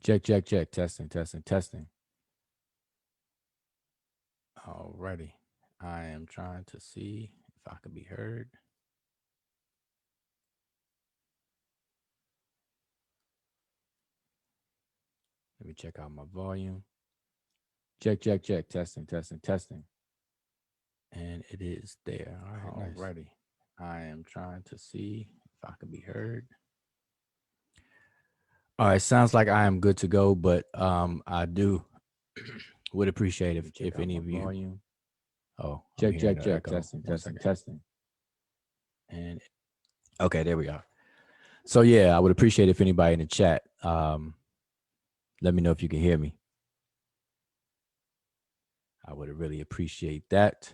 Check, check, check. Testing, testing, testing. Alrighty. I am trying to see if I can be heard. Let me check out my volume. Check, check, check. Testing, testing, testing. And it is there. All right, Nice. alrighty. I am trying to see if I can be heard. All right, sounds like I am good to go, but I do would appreciate if any of you Volume. oh Check, check, the check. echo. Testing, One testing, second. testing. And okay, there we are. So yeah, I would appreciate if anybody in the chat let me know if you can hear me. I would really appreciate that.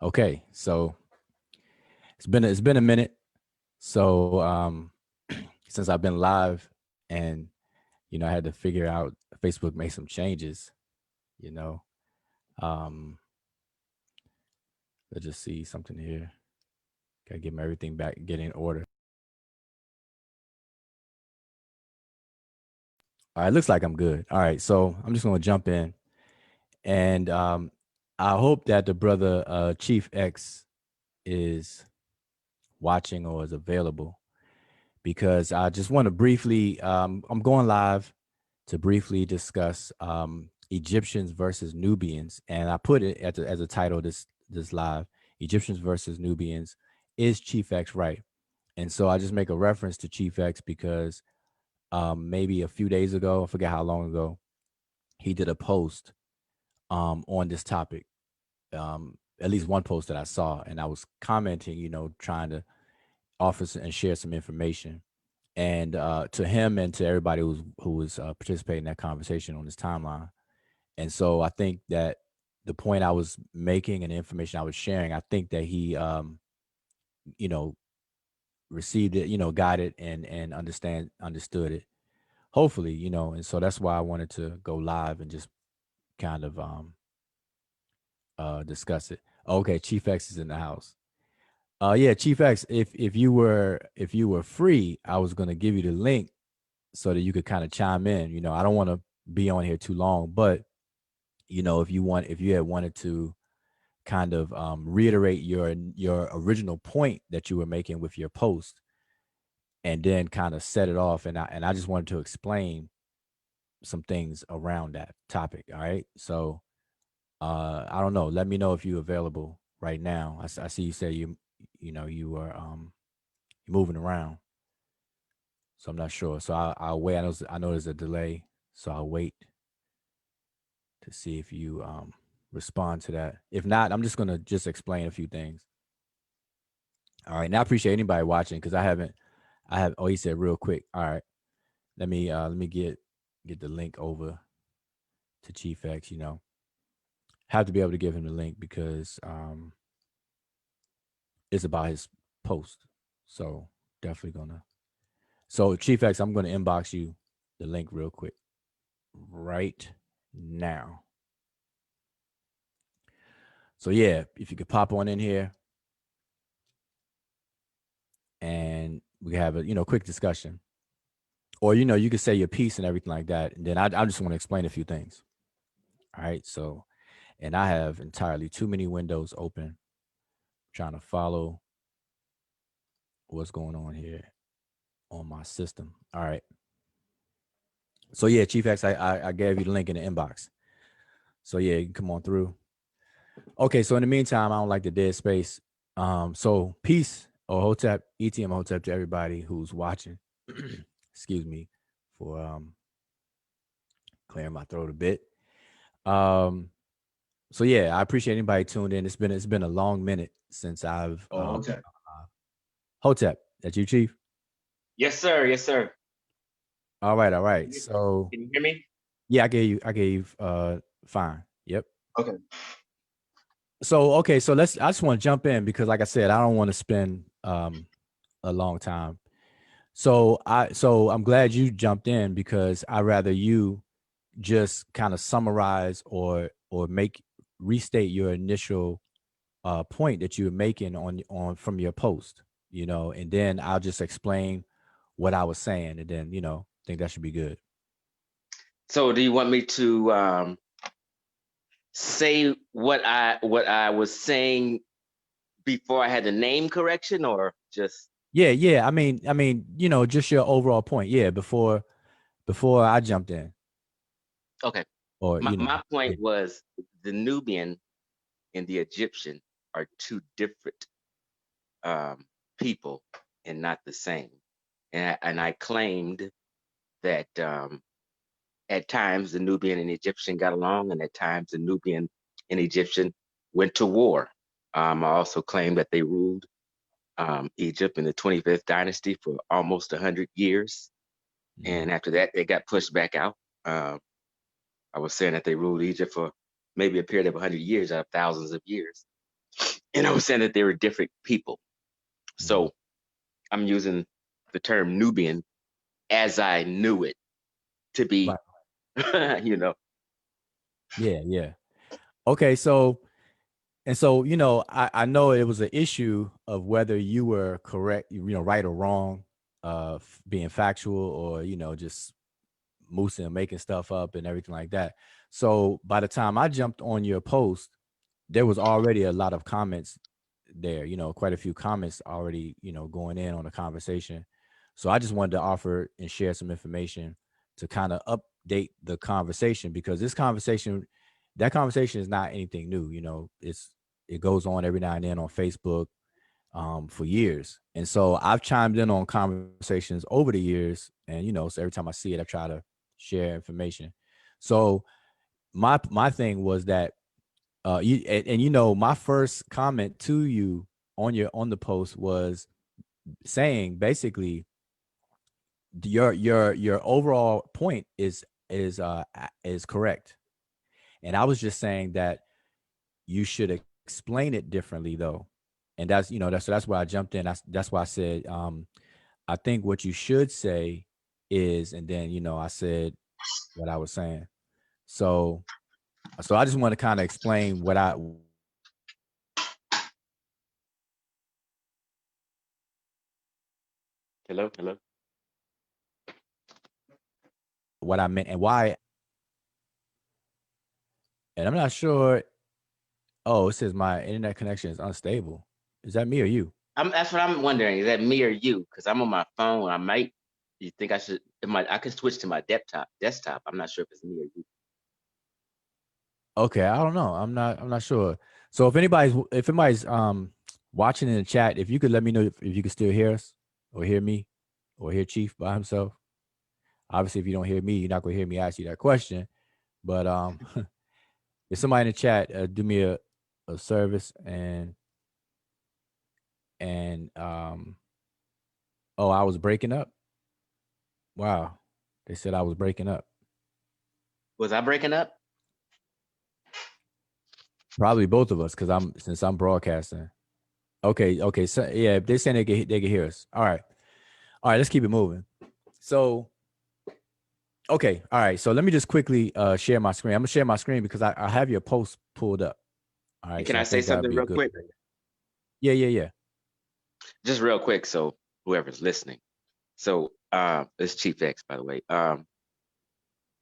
Okay, so it's been a minute. So since I've been live, and I had to figure out Facebook made some changes. You know, um, let's just see something here. Gotta get my everything back, get in order. All right, looks like I'm good. All right, so I'm just gonna jump in, and I hope that the brother Chief X is watching or is available, because I just want to briefly, I'm going live to briefly discuss Egyptians versus Nubians, and I put it as a title this live: Egyptians versus Nubians. Is Chief X right? And so I just make a reference to Chief X because maybe a few days ago, I forget how long ago, he did a post on this topic. At least one post that I saw, and I was commenting, trying to offer and share some information. And to him and to everybody who was participating in that conversation on this timeline. And so I think that the point I was making and the information I was sharing, I think that he, you know, received it, got it, and understood it. Hopefully, and so that's why I wanted to go live and just kind of discuss it. Okay, Chief X is in the house. Yeah, Chief X, if you were free, I was gonna give you the link so that you could kind of chime in. I don't want to be on here too long, but if you had wanted to kind of reiterate your original point that you were making with your post, and then kind of set it off, and I just wanted to explain some things around that topic. All right, so I don't know. Let me know if you're available right now. I see you say you are moving around, so I'm not sure. So I'll wait. I know there's a delay, so I'll wait to see if you respond to that. If not, I'm just gonna just explain a few things. All right. Now I appreciate anybody watching, because I have. Oh, he said real quick. All right. Let me get the link over to Chief X. Have to be able to give him the link because it's about his post. So definitely gonna. So Chief X, I'm gonna inbox you the link real quick right now. So yeah, if you could pop on in here and we can have a quick discussion, or you could say your piece and everything like that, and then I just want to explain a few things. All right, so, and I have entirely too many windows open, trying to follow what's going on here on my system. All right, so yeah, Chief X, I gave you the link in the inbox, so yeah, you can come on through. Okay, so in the meantime, I don't like the dead space. So peace or hotep, ETM hotep to everybody who's watching. Excuse me for clearing my throat a bit. Um, so yeah, I appreciate anybody tuned in. It's been a long minute since I've Okay. Hotep. That's you, Chief. Yes, sir. Yes, sir. All right, all Can right. you, So can you hear me? yeah, I gave fine. Yep. Okay. So okay, so I just want to jump in because like I said, I don't want to spend a long time. So I'm glad you jumped in, because I rather you just kind of summarize or make restate your initial point that you were making on from your post. and then I'll just explain what I was saying, and then think that should be good. So do you want me to say what I was saying before I had the name correction, or just Yeah. I mean, just your overall point. Yeah, before I jumped in, okay? or My yeah. point was the Nubian and the Egyptian are two different um, people and not the same. And I claimed that at times the Nubian and Egyptian got along, and at times the Nubian and Egyptian went to war. I also claimed that they ruled Egypt in the 25th dynasty for almost 100 years. Mhm. And after that, they got pushed back out. Um, I was saying that they ruled Egypt for maybe a period of 100 years out of thousands of years. And I was saying that they were different people. Mhm. So I'm using the term Nubian as I knew it to be, Right. you know, Yeah. Okay, so I know it was an issue of whether you were correct, right or wrong, being factual, or just moosing and making stuff up and everything like that. So by the time I jumped on your post, there was already a lot of comments there, quite a few comments already, going in on the conversation. So I just wanted to offer and share some information to kind of update the conversation, because that conversation is not anything new. It goes on every now and then on Facebook, for years. And so I've chimed in on conversations over the years, and so every time I see it, I try to share information. So my thing was that my first comment to you on the post was saying basically your overall point is correct, and I was just saying that you should explain it differently though, and that's why I jumped in. That's why I said, I think what you should say is, and then I said what I was saying. So I just want to kind of explain hello, hello. what I meant and why. And I'm not sure. Oh, it says my internet connection is unstable. Is that me or you? That's what I'm wondering. Is that me or you? Because I'm on my phone. I might. You think I should? I can switch to my desktop. Desktop. I'm not sure if it's me or you. Okay, I don't know. I'm not sure. So if anybody's watching in the chat, if you could let me know if you can still hear us or hear me or hear Chief by himself. Obviously, if you don't hear me, you're not gonna hear me ask you that question. But if somebody in the chat, do me a service, and oh, I was breaking up. Wow, they said I was breaking up. Was I breaking up? Probably both of us, because since I'm broadcasting. Okay. So yeah, if they're saying they can hear us. All right. Let's keep it moving. So okay, all right. So let me just quickly share my screen. I'm gonna share my screen because I have your post pulled up. All And right, can so I I say think that would something be a real good. quick? Yeah. Just real quick, so whoever's listening. So it's Chief X, by the way.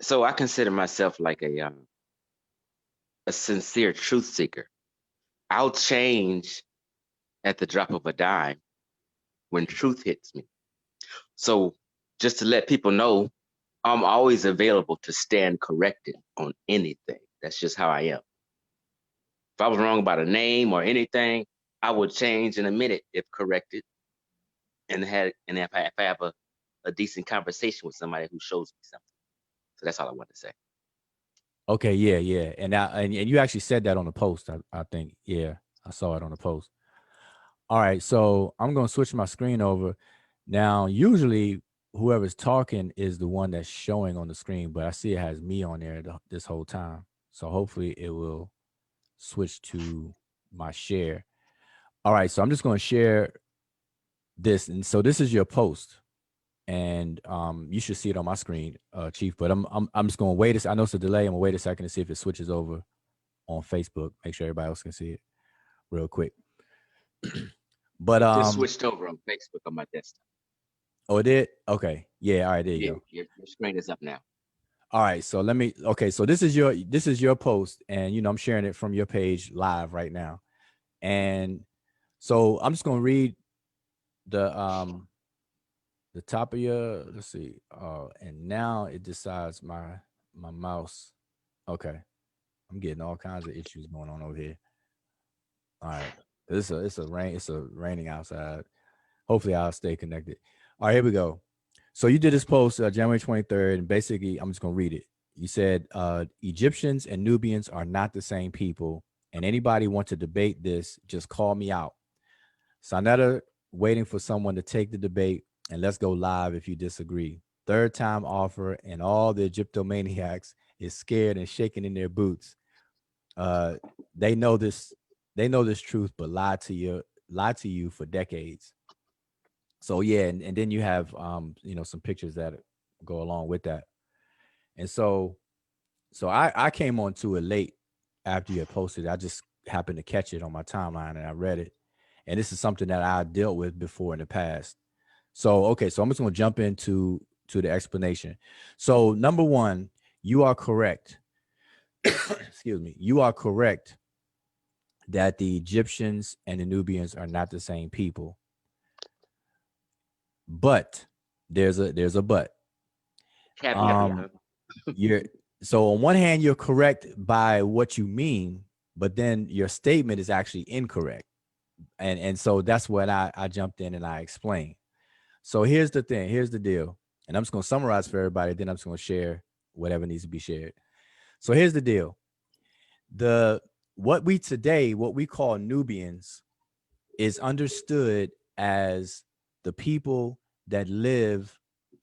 So I consider myself like a sincere truth seeker. I'll change at the drop of a dime when truth hits me. So just to let people know, I'm always available to stand corrected on anything. That's just how I am. If I was wrong about a name or anything, I would change in a minute if corrected, and if I have a decent conversation with somebody who shows me something. So that's all I want to say. Okay, yeah. And you actually said that on the post. I think, yeah, I saw it on the post. All right, so I'm gonna switch my screen over. Now, usually whoever's talking is the one that's showing on the screen, but I see it has me on there this whole time. So hopefully it will switch to my share. All right, so I'm just going to share this, and so this is your post, and you should see it on my screen, Chief. But I'm just going to wait. I know it's a delay. I'm gonna wait a second to see if it switches over on Facebook. Make sure everybody else can see it real quick. But It just switched over on Facebook on my desktop. oh, it did. Okay, yeah. All right, there you Yeah, go. your screen is up now. All right, so let me. Okay, so this is your post, and I'm sharing it from your page live right now, and so I'm just gonna read the um the top of your. Let's see. And now it decides my mouse. Okay, I'm getting all kinds of issues going on over here. All right, it's a raining outside. Hopefully, I'll stay connected. All right, here we go. So you did this post January 23rd, and basically, I'm just gonna read it. You said Egyptians and Nubians are not the same people, and anybody want to debate this, just call me out. Sonetta waiting for someone to take the debate, and let's go live if you disagree. Third time offer, and all the Egyptomaniacs is scared and shaking in their boots. Uh, they know this. They know this truth, but lie to you for decades. So yeah, and then you have some pictures that go along with that. And so I came onto it late after you had posted. I just happened to catch it on my timeline and I read it. And this is something that I dealt with before in the past. So okay, so I'm just gonna jump into the explanation. So number one, you are correct. Excuse me. You are correct that the Egyptians and the Nubians are not the same people. But there's a but. Caveat. Um you're so on one hand you're correct by what you mean, but then your statement is actually incorrect. And so that's what I jumped in and I explained. So here's the thing, here's the deal. And I'm just gonna summarize for everybody, then I'm just gonna share whatever needs to be shared. So here's the deal. The what we call Nubians is understood as the people that live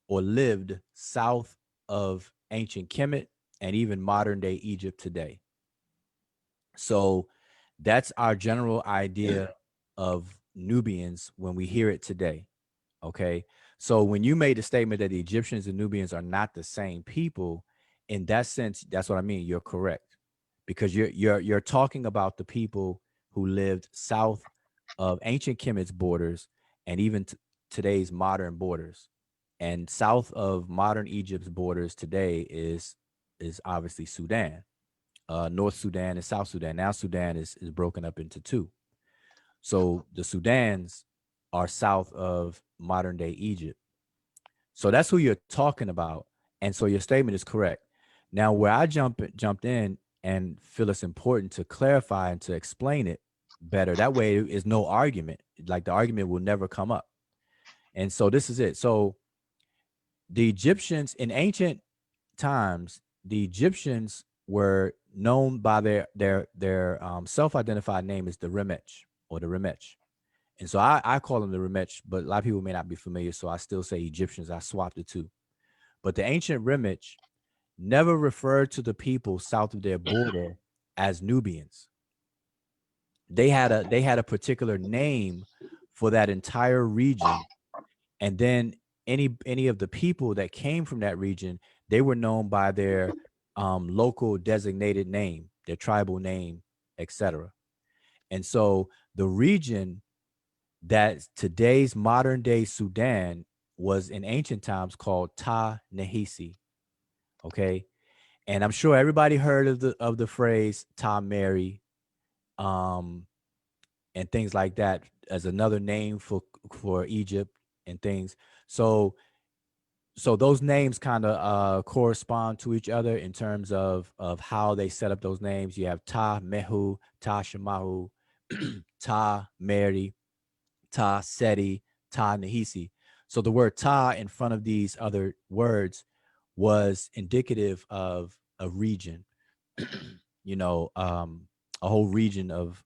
or lived south of ancient Kemet and even modern day Egypt today. So that's our general idea of Nubians when we hear it today. Okay. So when you made the statement that the Egyptians and Nubians are not the same people, in that sense, that's what I mean. You're correct because you're talking about the people who lived south of ancient Kemet's borders and even today's modern borders. And south of modern Egypt's borders today is obviously Sudan, North Sudan and South Sudan. Now Sudan is broken up into two. So the Sudans are south of modern day Egypt. So that's who you're talking about. And so your statement is correct. Now, where I jumped in and feel it's important to clarify and to explain it better. That way is no argument. Like the argument will never come up. And so this is it. So the Egyptians in ancient times, the Egyptians were known by their self-identified name is the Remech or the Remech. And so I call them the Remech, but a lot of people may not be familiar. So I still say Egyptians. I swapped the two. But the ancient Remech never referred to the people south of their border as Nubians. They had a particular name for that entire region, and then any of the people that came from that region, they were known by their local designated name, their tribal name, etc. And so the region that today's modern day Sudan was in ancient times called Ta Nehisi. Okay. And I'm sure everybody heard of the phrase Ta Mary, um, and things like that as another name for Egypt and things. So so those names kind of correspond to each other in terms of how they set up those names. You have Ta Mehu, Ta Shemahu, Ta Mary, Ta Seti, Ta Nahisi. So the word Ta in front of these other words was indicative of a region, you know, a whole region of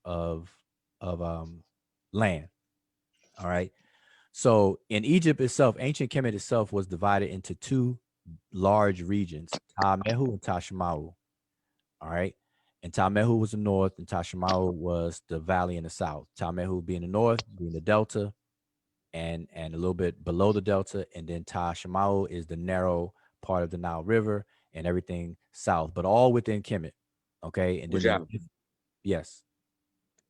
land. All right. So in Egypt itself, ancient Kemet itself was divided into two large regions, Ta-Mehu and Ta-Shemahu. All right. And Ta-Mehu was the north, and Ta-Shemahu was the valley in the south. Ta-Mehu being the north, being the delta, and a little bit below the delta, and then Ta-Shemahu is the narrow part of the Nile River and everything south, but all within Kemet. Okay. And then there's WUDJAU. yes.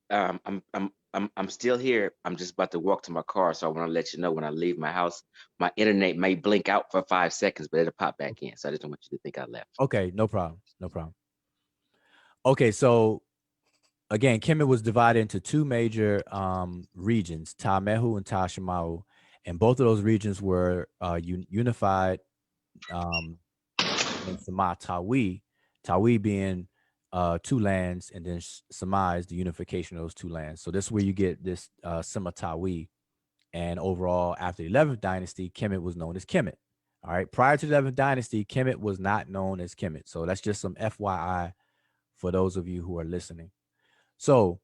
I'm still here. I'm just about to walk to my car, so I want to let you know when I leave my house, my internet may blink out for 5 seconds, but it'll pop back in. So I just don't want you to think I left. Okay, no problem. No problem. Okay, so again, Kemet was divided into two major regions, Tamehu and Tashimau, and both of those regions were unified um, in Sama Tawi, Tawi being two lands, and then Sama is the unification of those two lands. So this is where you get this Sama Tawi. And overall, after the 11th dynasty, Kemet was known as Kemet. All right. Prior to the 11th dynasty, Kemet was not known as Kemet. So that's just some FYI for those of you who are listening. So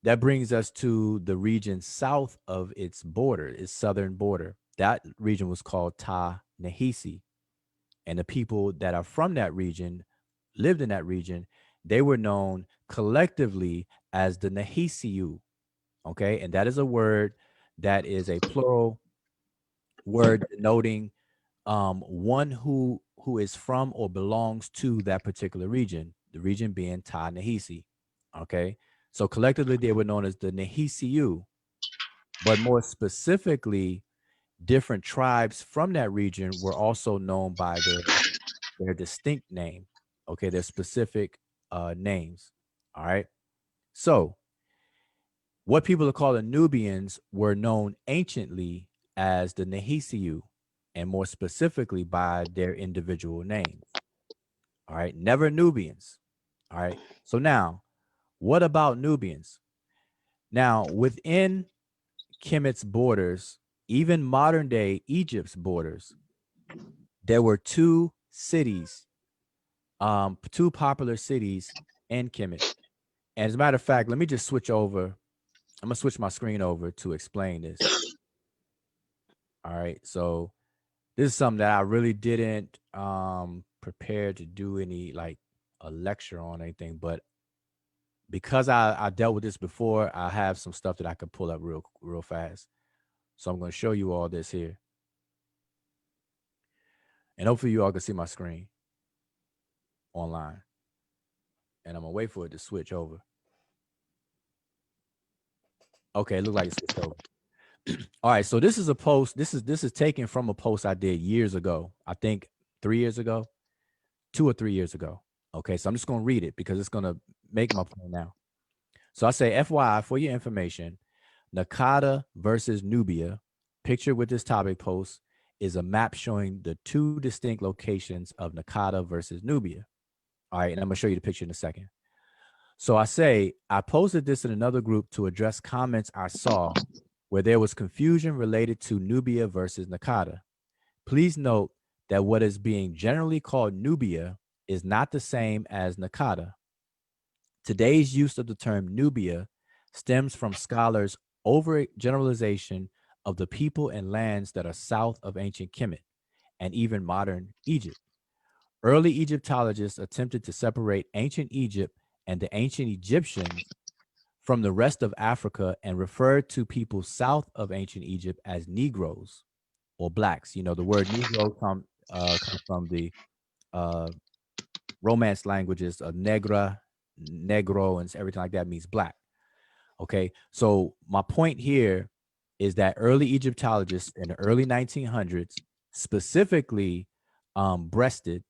that brings us to the region south of its border, its southern border. That region was called Ta Nehisi. And the people that are from that region, lived in that region, they were known collectively as the Nehisiu. Okay. And that is a word that is a plural word denoting one who is from or belongs to that particular region, the region being Ta Nehisi. Okay. So collectively, they were known as the Nehisiu, but more specifically, different tribes from that region were also known by their distinct name. Okay, their specific names. All right. So what people are called the Nubians were known anciently as the Nehisiu, and more specifically by their individual names. All right, never Nubians. All right. So now, what about Nubians? Now, within Kemet's borders, even modern day Egypt's borders, there were two cities, two popular cities in Kemet. And as a matter of fact, let me just switch over. I'm gonna switch my screen over to explain this. All right. So this is something that I really didn't prepare to do any like a lecture on anything, but because I dealt with this before, I have some stuff that I could pull up real fast. So I'm gonna show you all this here. And hopefully you all can see my screen online. And I'm gonna wait for it to switch over. Okay, it looked like it switched over. All right, so this is a post. This is taken from a post I did years ago. I think 3 years ago, 2 or 3 years ago. Okay, so I'm just gonna read it because it's gonna make my point now. So I say, FYI, for your information, Nakada versus Nubia, pictured with this topic post, is a map showing the two distinct locations of Nakada versus Nubia. All right, and I'm gonna show you the picture in a second. So I say, I posted this in another group to address comments I saw where there was confusion related to Nubia versus Nakada. Please note that what is being generally called Nubia is not the same as Nakada. Today's use of the term Nubia stems from scholars' overgeneralization of the people and lands that are south of ancient Kemet and even modern Egypt. Early Egyptologists attempted to separate ancient Egypt and the ancient Egyptians from the rest of Africa and referred to people south of ancient Egypt as Negroes or blacks. You know, the word Negro comes from the uh, Romance languages of negra, negro, and everything like that means black. Okay. So my point here is that early Egyptologists in the early 1900s specifically breasted,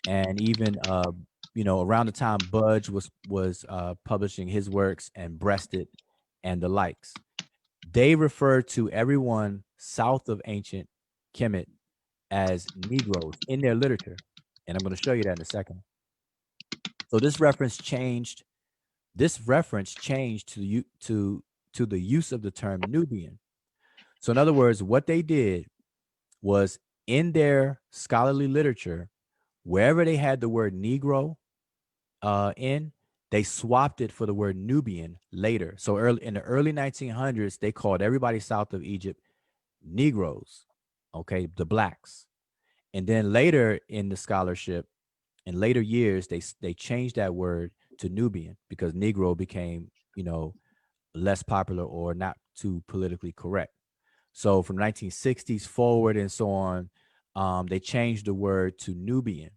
and even around the time Budge was publishing his works, and breasted and the likes, they refer to everyone south of ancient Kemet as Negroes in their literature. And I'm going to show you that in a second. So this reference changed to the use of the term Nubian. So in other words, what they did was, in their scholarly literature, wherever they had the word Negro in, they swapped it for the word Nubian later. So early in the early 1900s, they called everybody south of Egypt Negroes, okay, the blacks. And then later in the scholarship, in later years, they changed that word to Nubian because Negro became, less popular or not too politically correct. So from 1960s forward and so on, they changed the word to Nubian,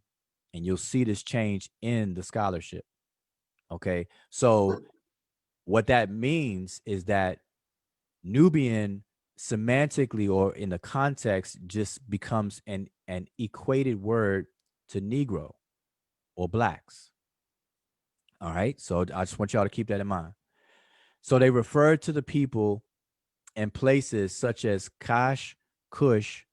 and you'll see this change in the scholarship. Okay, so what that means is that Nubian semantically or in the context just becomes an equated word to Negro or blacks. All right. So I just want y'all to keep that in mind. So they refer to the people and places such as Kash, Kush,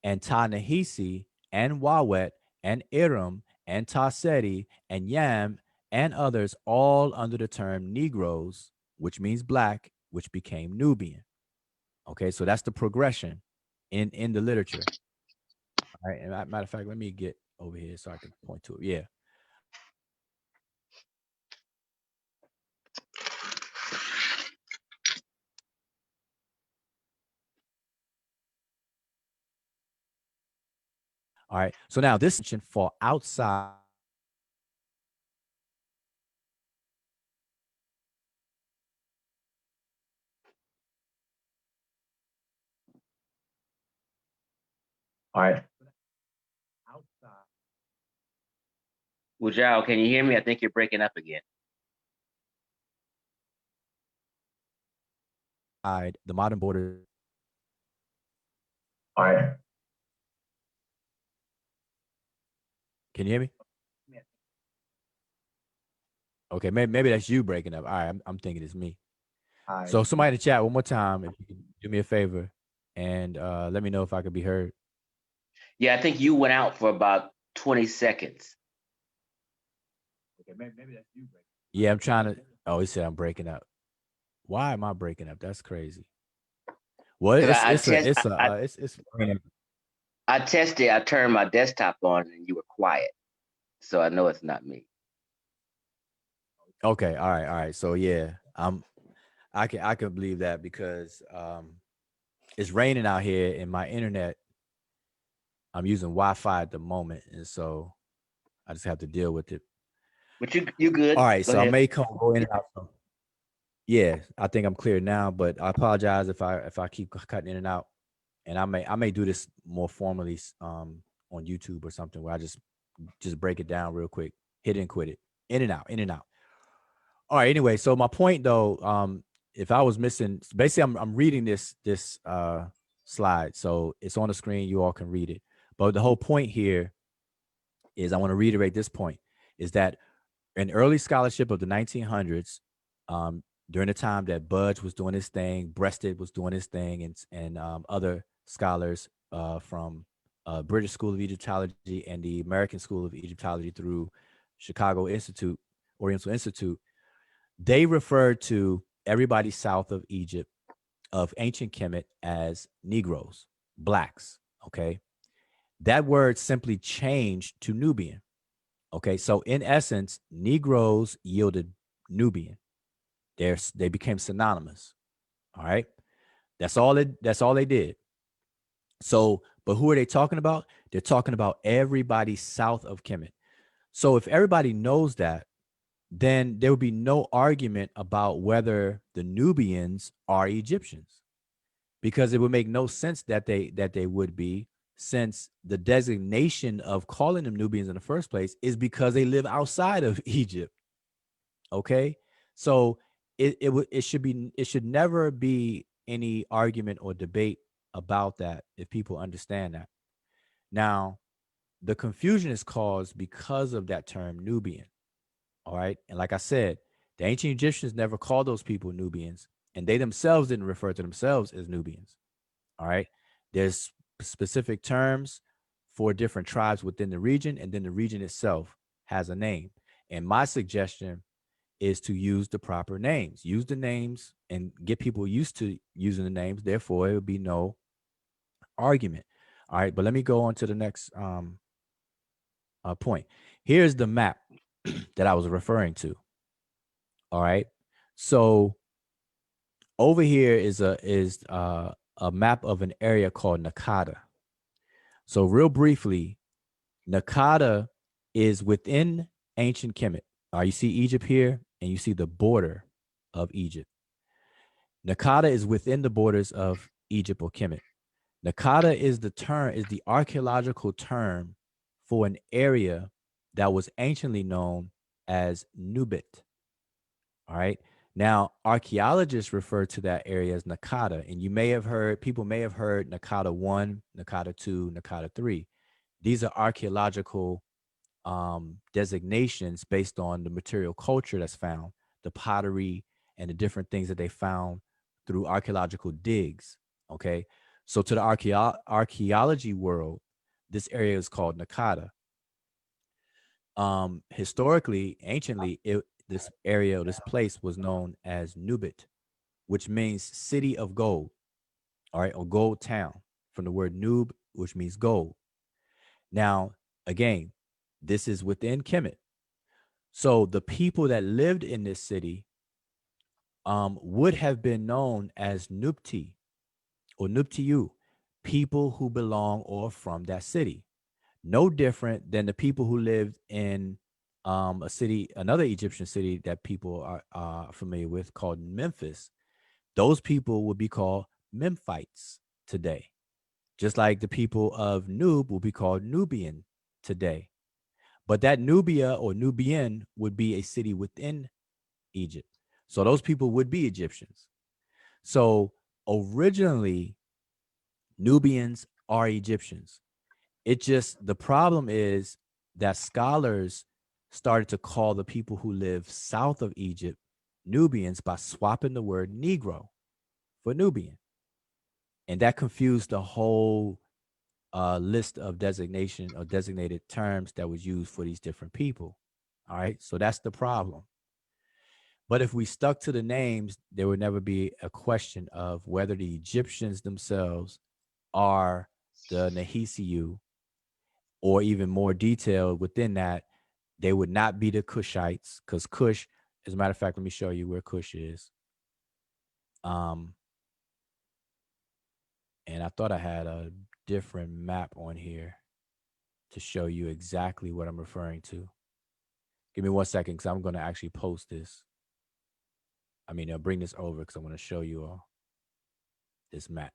and Ta-Nehisi, and Wawet, and Iram, and Taseti, and Yam, and others, all under the term Negroes, which means black, which became Nubian. Okay, so that's the progression in the literature. All right, and matter of fact, let me get over here so I can point to it. Yeah. All right. So now this fall outside. All right. WUDJAU, can you hear me? I think you're breaking up again. Outside the modern border. All right. Can you hear me? Okay, maybe that's you breaking up. All right, I'm thinking it's me. So somebody in the chat one more time, if you can do me a favor and let me know if I could be heard. Yeah, I think you went out for about 20 seconds. Okay, maybe that's you breaking. Yeah, I'm trying to. Oh, he said I'm breaking up. Why am I breaking up? That's crazy. Well, Because it's I tested, I turned my desktop on and you were quiet. So I know it's not me. okay. All right. So yeah, I can believe that because it's raining out here and my internet. I'm using Wi-Fi at the moment, and so I just have to deal with it. But you good. All right, Go so I ahead. may go in and out. Yeah, I think I'm clear now, but I apologize if I keep cutting in and out, and I may do this more formally on YouTube or something where I just break it down real quick, hit it and quit it, in and out, in and out. All right. Anyway, so my point though, if I was missing, basically I'm reading this slide, so it's on the screen. You all can read it, but the whole point here is I want to reiterate this point is that in early scholarship of the 1900s, during the time that Budge was doing his thing, Breasted was doing his thing, and other scholars from British School of Egyptology and the American School of Egyptology through Chicago Institute, Oriental Institute, they referred to everybody south of Egypt, of ancient Kemet, as Negroes, blacks. Okay. That word simply changed to Nubian. Okay, so in essence, Negroes yielded Nubian. They became synonymous. All right, that's all they did. So, but who are they talking about? They're talking about everybody south of Kemet. So if everybody knows that, then there would be no argument about whether the Nubians are Egyptians, because it would make no sense that they would be, since the designation of calling them Nubians in the first place is because they live outside of Egypt. Okay, so it should never be any argument or debate about that if people understand that. Now, the confusion is caused because of that term Nubian. All right, and like I said, the ancient Egyptians never called those people Nubians, and they themselves didn't refer to themselves as Nubians. All right, there's specific terms for different tribes within the region, and then the region itself has a name. And my suggestion is to use the proper names. Use the names and get people used to using the names. Therefore, it would be no argument. All right, but let me go on to the next point. Here's the map that I was referring to. All right, so over here is a map of an area called Nakada. So real briefly, Nakada is within ancient Kemet. You see Egypt here, and you see the border of Egypt. Nakada is within the borders of Egypt or Kemet. Nakada is the archaeological term for an area that was anciently known as Nubit. All right. Now, archaeologists refer to that area as Nakata, and you may have heard, people may have heard Nakata 1, Nakata 2, Nakata 3. These are archaeological designations based on the material culture that's found, the pottery, and the different things that they found through archaeological digs. Okay. So, to the archaeology world, this area is called Nakata. Historically, anciently, this area, this place was known as Nubit, which means city of gold, all right, or gold town, from the word Nub, which means gold. Now, again, this is within Kemet. So the people that lived in this city would have been known as Nupti or Nuptiu, people who belong or from that city. No different than the people who lived in a city, another Egyptian city that people are familiar with called Memphis. Those people would be called Memphites today, just like the people of Nub will be called Nubian today. But that Nubia or Nubian would be a city within Egypt. So those people would be Egyptians. So originally, Nubians are Egyptians. It just, the problem is that scholars started to call the people who live south of Egypt Nubians by swapping the word Negro for Nubian. And that confused the whole list of designation or designated terms that was used for these different people. All right. So that's the problem. But if we stuck to the names, there would never be a question of whether the Egyptians themselves are the Nehisiu, or even more detailed within that, they would not be the Kushites, because Kush, as a matter of fact, let me show you where Kush is. Um, and I thought I had a different map on here to show you exactly what I'm referring to. Give me 1 second, because I'm going to actually post this. I mean, I'll bring this over because I want to show you all this map.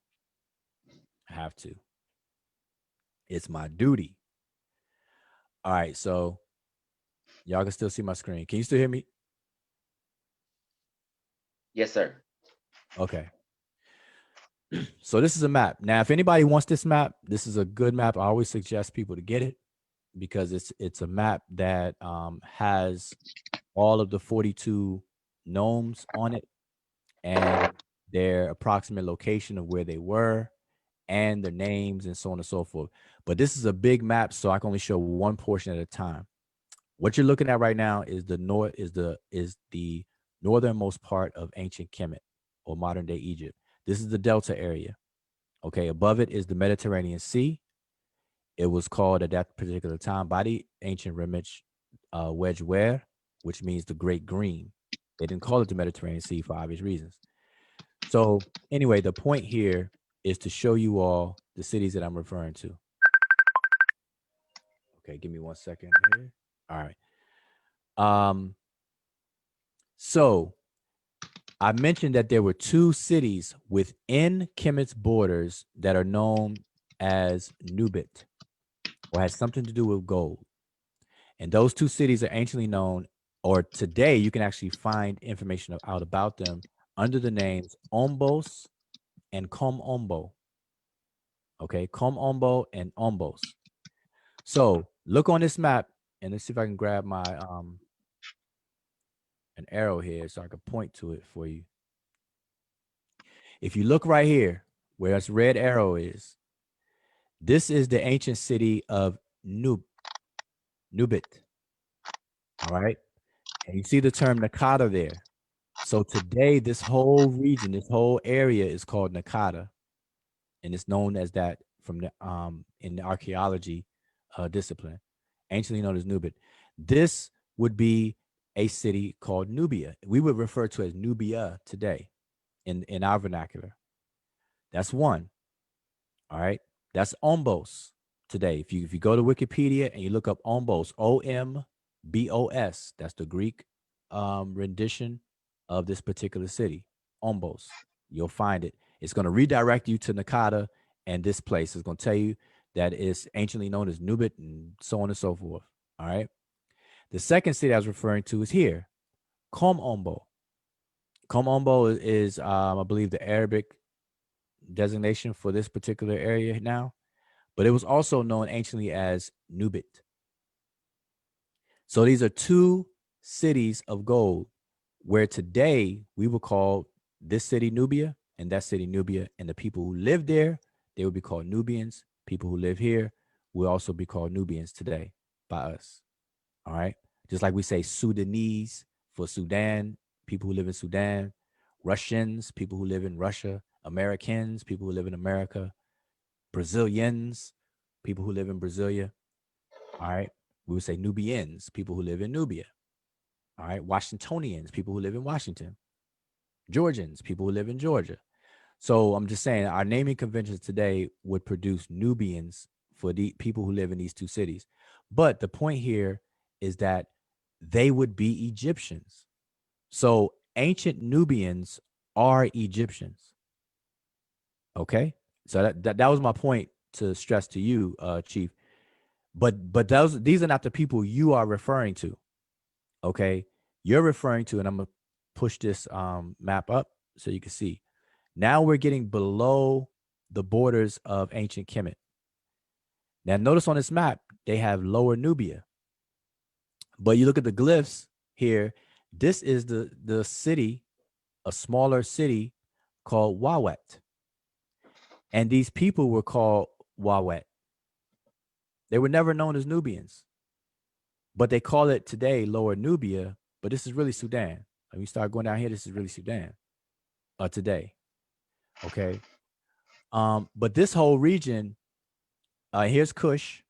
I have to. It's my duty. All right, so y'all can still see my screen. Can you still hear me? Yes, sir. Okay. So this is a map. Now, if anybody wants this map, this is a good map. I always suggest people to get it because it's a map that has all of the 42 gnomes on it and their approximate location of where they were and their names and so on and so forth. But this is a big map, so I can only show one portion at a time. What you're looking at right now is the northernmost part of ancient Kemet or modern day Egypt. This is the Delta area. Okay, above it is the Mediterranean Sea. It was called at that particular time by the ancient Remich Wedgeware, which means the Great Green. They didn't call it the Mediterranean Sea for obvious reasons. So anyway, the point here is to show you all the cities that I'm referring to. Okay, give me 1 second here. All right. So I mentioned that there were two cities within Kemet's borders that are known as Nubit, or has something to do with gold. And those two cities are anciently known, or today you can actually find information out about them under the names Ombos and Kom Ombo. Okay, Kom Ombo and Ombos. So look on this map, and let's see if I can grab my an arrow here so I can point to it for you. If you look right here, where this red arrow is, this is the ancient city of Nubit. All right. And you see the term Nakata there. So today, this whole region, this whole area is called Nakata, and it's known as that from the in the archaeology discipline, anciently known as Nubit. This would be a city called Nubia. We would refer to as Nubia today in our vernacular. That's one. All right. That's Ombos today. If you go to Wikipedia and you look up Ombos, Ombos, that's the Greek rendition of this particular city, Ombos. You'll find it. It's going to redirect you to Nakata and this place. It's going to tell you that it's anciently known as Nubit and so on and so forth. All right. The second city I was referring to is here, Kom Ombo. Komombo is I believe, the Arabic designation for this particular area now, but it was also known anciently as Nubit. So these are two cities of gold where today we would call this city Nubia and that city Nubia. And the people who live there, they would be called Nubians. People who live here will also be called Nubians today by us. All right. Just like we say Sudanese for Sudan, people who live in Sudan, Russians, people who live in Russia, Americans, people who live in America, Brazilians, people who live in Brasilia. All right. We would say Nubians, people who live in Nubia. All right. Washingtonians, people who live in Washington. Georgians, people who live in Georgia. So I'm just saying our naming conventions today would produce Nubians for the people who live in these two cities. But the point here is that they would be Egyptians. So ancient Nubians are Egyptians. Okay. So that was my point to stress to you, Chief. But these are not the people you are referring to. Okay. You're referring to, and I'm gonna push this map up so you can see. Now we're getting below the borders of ancient Kemet. Now notice on this map, they have Lower Nubia. But you look at the glyphs here, this is the city, a smaller city called Wawet. And these people were called Wawet. They were never known as Nubians, but they call it today Lower Nubia, but this is really Sudan. When you start going down here, this is really Sudan today. Okay. But this whole region, here's Kush,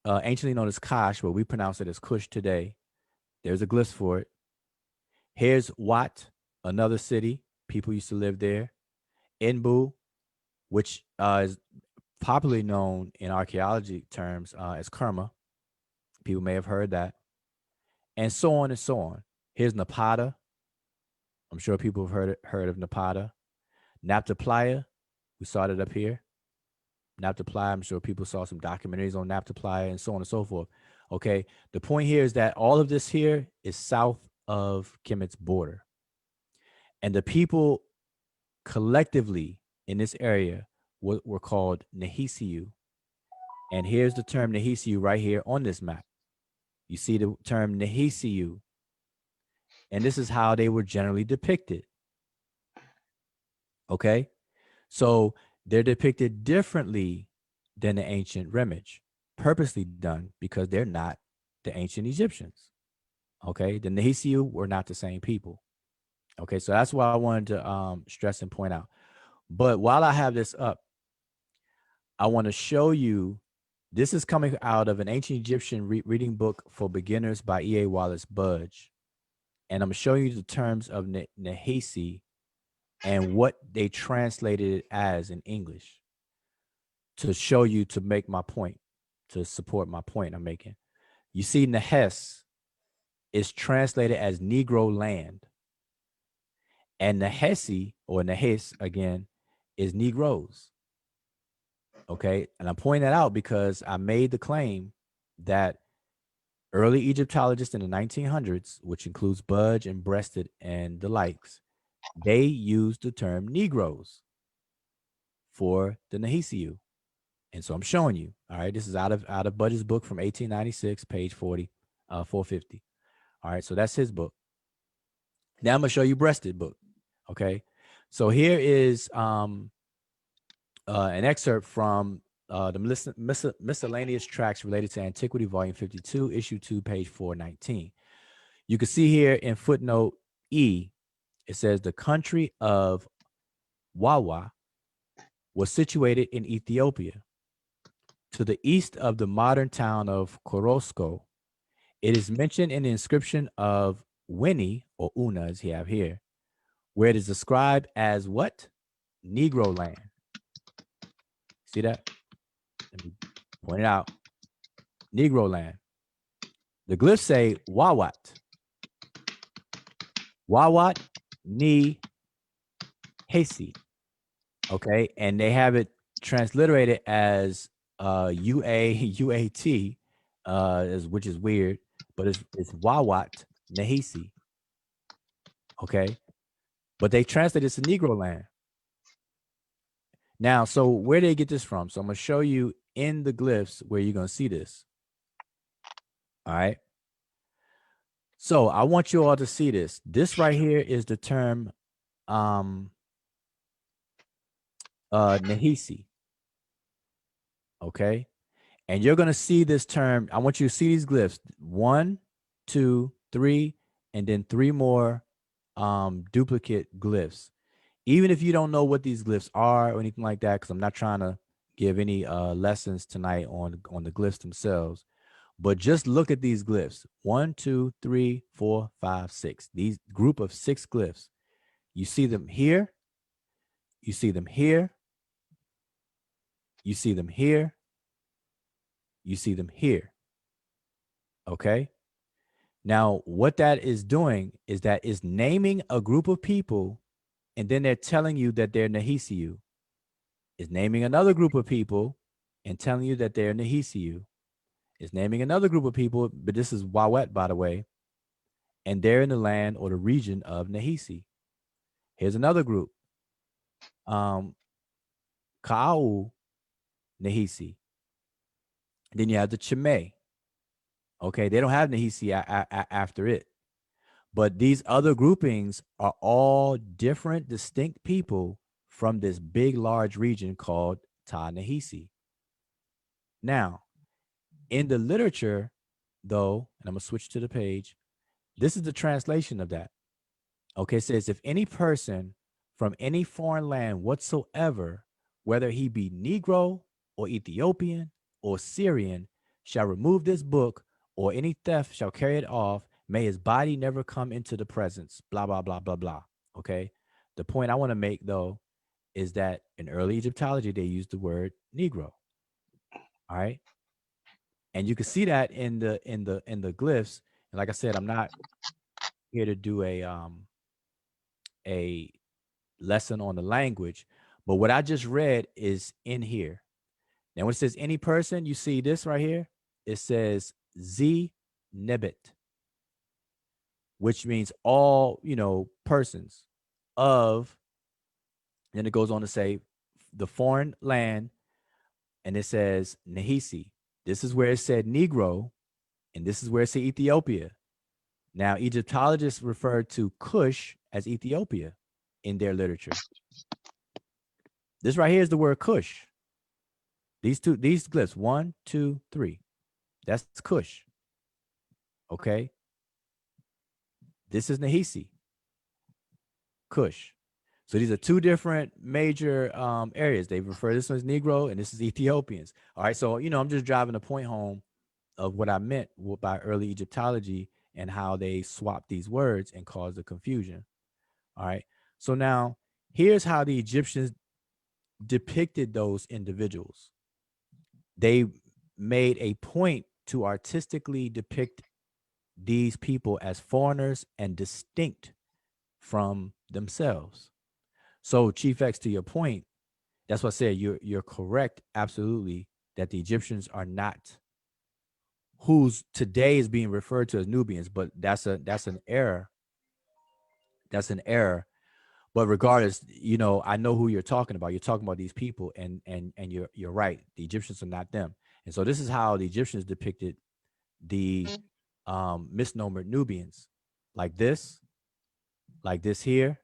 anciently known as Kash, but we pronounce it as Kush today. There's a glyph for it. Here's Wat, another city. People used to live there. Inbu, which is popularly known in archaeology terms as Kerma. People may have heard that. And so on and so on. Here's Napata. I'm sure people have heard of Napata. Naptaplaya, we saw it up here. Naptaplaya, I'm sure people saw some documentaries on Naptaplaya and so on and so forth. Okay. The point here is that all of this here is south of Kemet's border. And the people collectively in this area were called Nehisiu. And here's the term Nehisiu right here on this map. You see the term Nehisiu. And this is how they were generally depicted. Okay. So they're depicted differently than the ancient Remage, purposely done because they're not the ancient Egyptians. Okay. The Nehisiu were not the same people. Okay. So that's what I wanted to stress and point out. But while I have this up, I want to show you this is coming out of an ancient Egyptian reading book for beginners by E.A. Wallace Budge. And I'm showing you the terms of Nehesi and what they translated it as in English to show you, to make my point, to support my point I'm making. You see, Nehes is translated as Negro land. And Nehesi, or Nehes again, is Negroes. Okay. And I'm pointing that out because I made the claim that early Egyptologists in the 1900s, which includes Budge and Breasted and the likes, they used the term Negroes for the Nehisiu. And so I'm showing you. All right. This is out of Budge's book from 1896, page 40, 450. All right. So that's his book. Now I'm gonna show you Breasted book. Okay. So here is an excerpt from the miscellaneous tracts related to antiquity, volume 52, issue 2, page 419. You can see here in footnote E, it says the country of Wawa was situated in Ethiopia to the east of the modern town of Korosko. It is mentioned in the inscription of Winnie, or Una, as you have here, where it is described as what? Negro land. See that? Let me point it out. Negro land. The glyphs say Wawat. Wawat ni Hesi. Okay. And they have it transliterated as UAT, which is weird, but it's Wawat Nehisi. Okay. But they translate this to Negro land. Now, so where did they get this from? So I'm going to show you in the glyphs where you're going to see this. All right. So I want you all to see this. This right here is the term um Nahisi. Okay. And you're gonna see this term. I want you to see these glyphs. 1, 2, 3, and then 3 more duplicate glyphs. Even if you don't know what these glyphs are or anything like that, because I'm not trying to give any lessons tonight on the glyphs themselves. But just look at these glyphs. 1, 2, 3, 4, 5, 6. These group of 6 glyphs. You see them here, you see them here, you see them here, you see them here. Okay. Now, what that is doing is that is naming a group of people, and then they're telling you that they're Nahisiu. Is naming another group of people and telling you that they're Nahisiu. Is naming another group of people, but this is Wawet, by the way, and they're in the land or the region of Nahisi. Here's another group. Ka'au Nahisi. Then you have the Chime. Okay, they don't have Nahisi after it. But these other groupings are all different, distinct people from this big, large region called Ta Nahisi. Now, in the literature, though, and I'm going to switch to the page, this is the translation of that. Okay, it says, if any person from any foreign land whatsoever, whether he be Negro or Ethiopian or Syrian, shall remove this book, or any theft shall carry it off, may his body never come into the presence, blah, blah, blah, blah, blah. Okay. The point I want to make, though, is that in early Egyptology, they used the word Negro. All right. And you can see that in the glyphs. And like I said, I'm not here to do a lesson on the language, but what I just read is in here. Now, when it says any person, you see this right here. It says Z Nebet, which means all, persons of, then it goes on to say the foreign land, and it says Nahisi. This is where it said Negro, and this is where it said Ethiopia. Now, Egyptologists refer to Kush as Ethiopia in their literature. This right here is the word Kush. These glyphs, 1, 2, 3. That's Kush. Okay. This is Nahisi, Kush. So these are two different major areas. They refer this one as Negro and this is Ethiopians. All right. So, I'm just driving the point home of what I meant by early Egyptology and how they swapped these words and caused the confusion. All right. So now here's how the Egyptians depicted those individuals. They made a point to artistically depict these people as foreigners and distinct from themselves. So, Chief X, to your point, that's what I said. You're correct, absolutely, that the Egyptians are not who's today is being referred to as Nubians, but that's an error. That's an error. But regardless, I know who you're talking about. You're talking about these people, and you're right. The Egyptians are not them. And so this is how the Egyptians depicted the misnomer Nubians, like this here,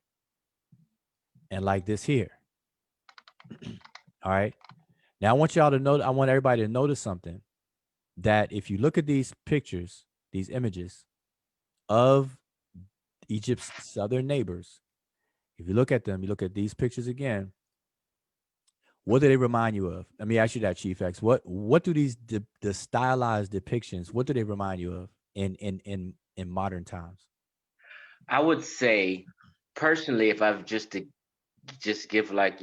and like this here. All right. Now I want y'all to know. I want everybody to notice something. That if you look at these pictures, these images of Egypt's southern neighbors, if you look at them, you look at these pictures again. What do they remind you of? Let me ask you that, Chief X. What do these the stylized depictions? What do they remind you of in modern times? I would say, personally, if I've just give like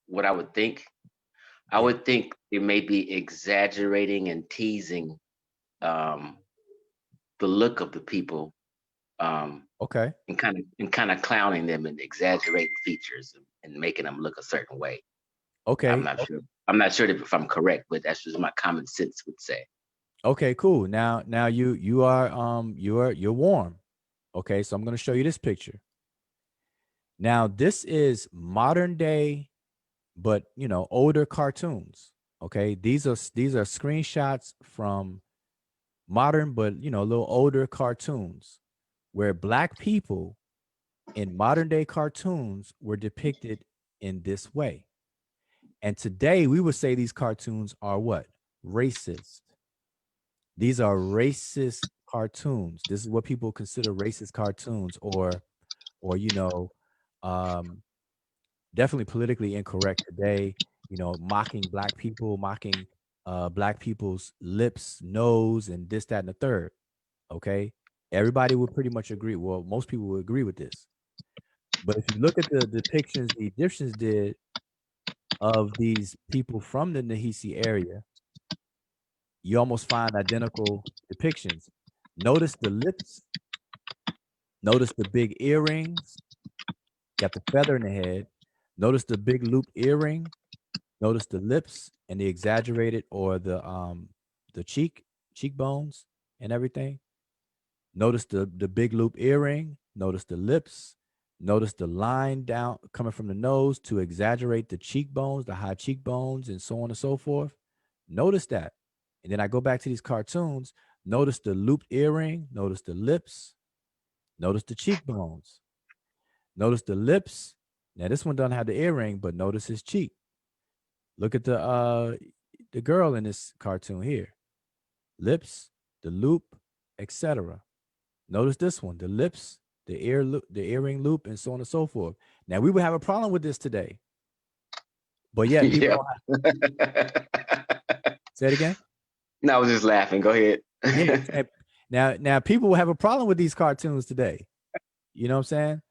what I would think, I Yeah. would think it may be exaggerating and teasing um, the look of the people, um, Okay. and kind of clowning them and exaggerating features and making them look a certain way. I'm Okay. not sure. I'm not sure if I'm correct, but that's just my common sense would say. Okay. Cool. Now you're warm. Okay. So I'm gonna show you this picture. Now, this is modern day, but older cartoons. Okay, these are screenshots from modern, but a little older cartoons where black people in modern day cartoons were depicted in this way. And today we would say these cartoons are what? Racist. These are racist cartoons. This is what people consider racist cartoons, or um definitely politically incorrect today, mocking black people, mocking black people's lips, nose, and this, that, and the third. Okay. Everybody would pretty much agree. Well, most people would agree with this. But if you look at the depictions the Egyptians did of these people from the Nahisi area, you almost find identical depictions. Notice the lips, notice the big earrings, got the feather in the head. Notice the big loop earring, notice the lips and the exaggerated or the cheekbones and everything. Notice the big loop earring, notice the lips, notice the line down coming from the nose to exaggerate the cheekbones, the high cheekbones, and so on and so forth. Notice that. And then I go back to these cartoons, notice the looped earring, notice the lips, notice the cheekbones, notice the lips. Now this one doesn't have the earring, but notice his cheek. Look at the girl in this cartoon here. Lips, the loop, etc. Notice this one, the lips, the ear loop, the earring loop, and so on and so forth. Now we would have a problem with this today, but yet people Yeah. don't have, say it again. No, I was just laughing. Go ahead. Yeah. Now people will have a problem with these cartoons today. You know what I'm saying?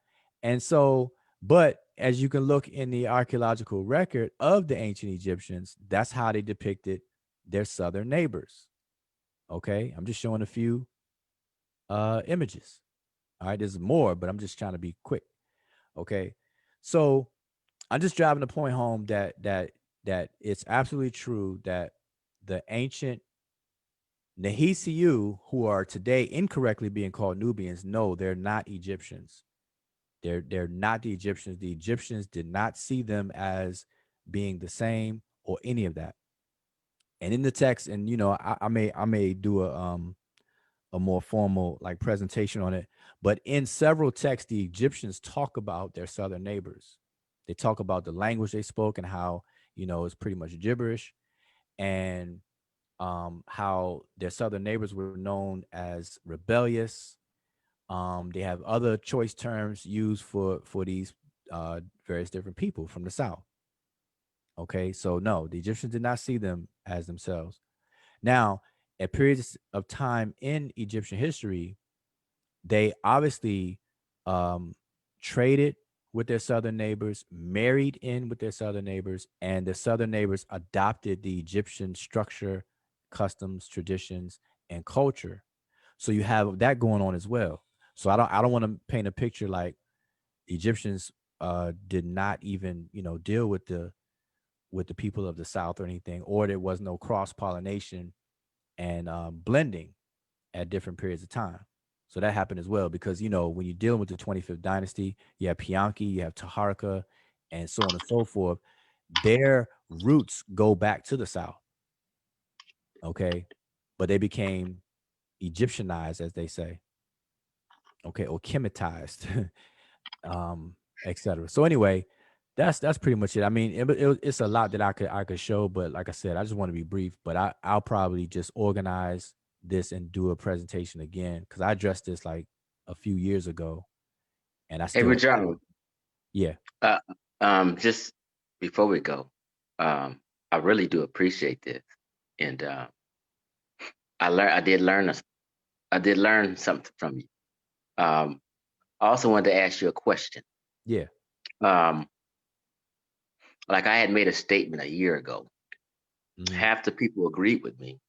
And so, but as you can look in the archaeological record of the ancient Egyptians, that's how they depicted their southern neighbors. Okay. I'm just showing a few images. All right. There's more, but I'm just trying to be quick. Okay. So I'm just driving the point home that it's absolutely true that the ancient Nahisiu, who are today incorrectly being called Nubians, no, they're not Egyptians. They're not the Egyptians. The Egyptians did not see them as being the same or any of that. And in the text, and I may do a more formal like presentation on it, but in several texts, the Egyptians talk about their southern neighbors. They talk about the language they spoke and how it's pretty much gibberish, and how their southern neighbors were known as rebellious. They have other choice terms used for these various different people from the south. Okay, so no, the Egyptians did not see them as themselves. Now, at periods of time in Egyptian history, they obviously um, traded with their southern neighbors, married in with their southern neighbors, and the southern neighbors adopted the Egyptian structure, customs, traditions, and culture. So you have that going on as well. So I don't want to paint a picture like Egyptians did not even deal with the people of the South or anything, or there was no cross pollination and blending at different periods of time. So that happened as well because when you're dealing with the 25th dynasty, you have Pianki, you have Taharka, and so on and so forth. Their roots go back to the South, okay, but they became Egyptianized, as they say, okay, or Kemetized, etc. So anyway, that's pretty much it. I mean, it's a lot that I could show, but like I said, I just want to be brief. But I'll probably just organize this and do a presentation again because I addressed this like a few years ago, and I Hey, still, WUDJAU, yeah, uh, just before we go, um, I really do appreciate this, and I did learn something from you. Um, I also wanted to ask you a question. yeah, Um, like I had made a statement a year ago. hmm, Half the people agreed with me,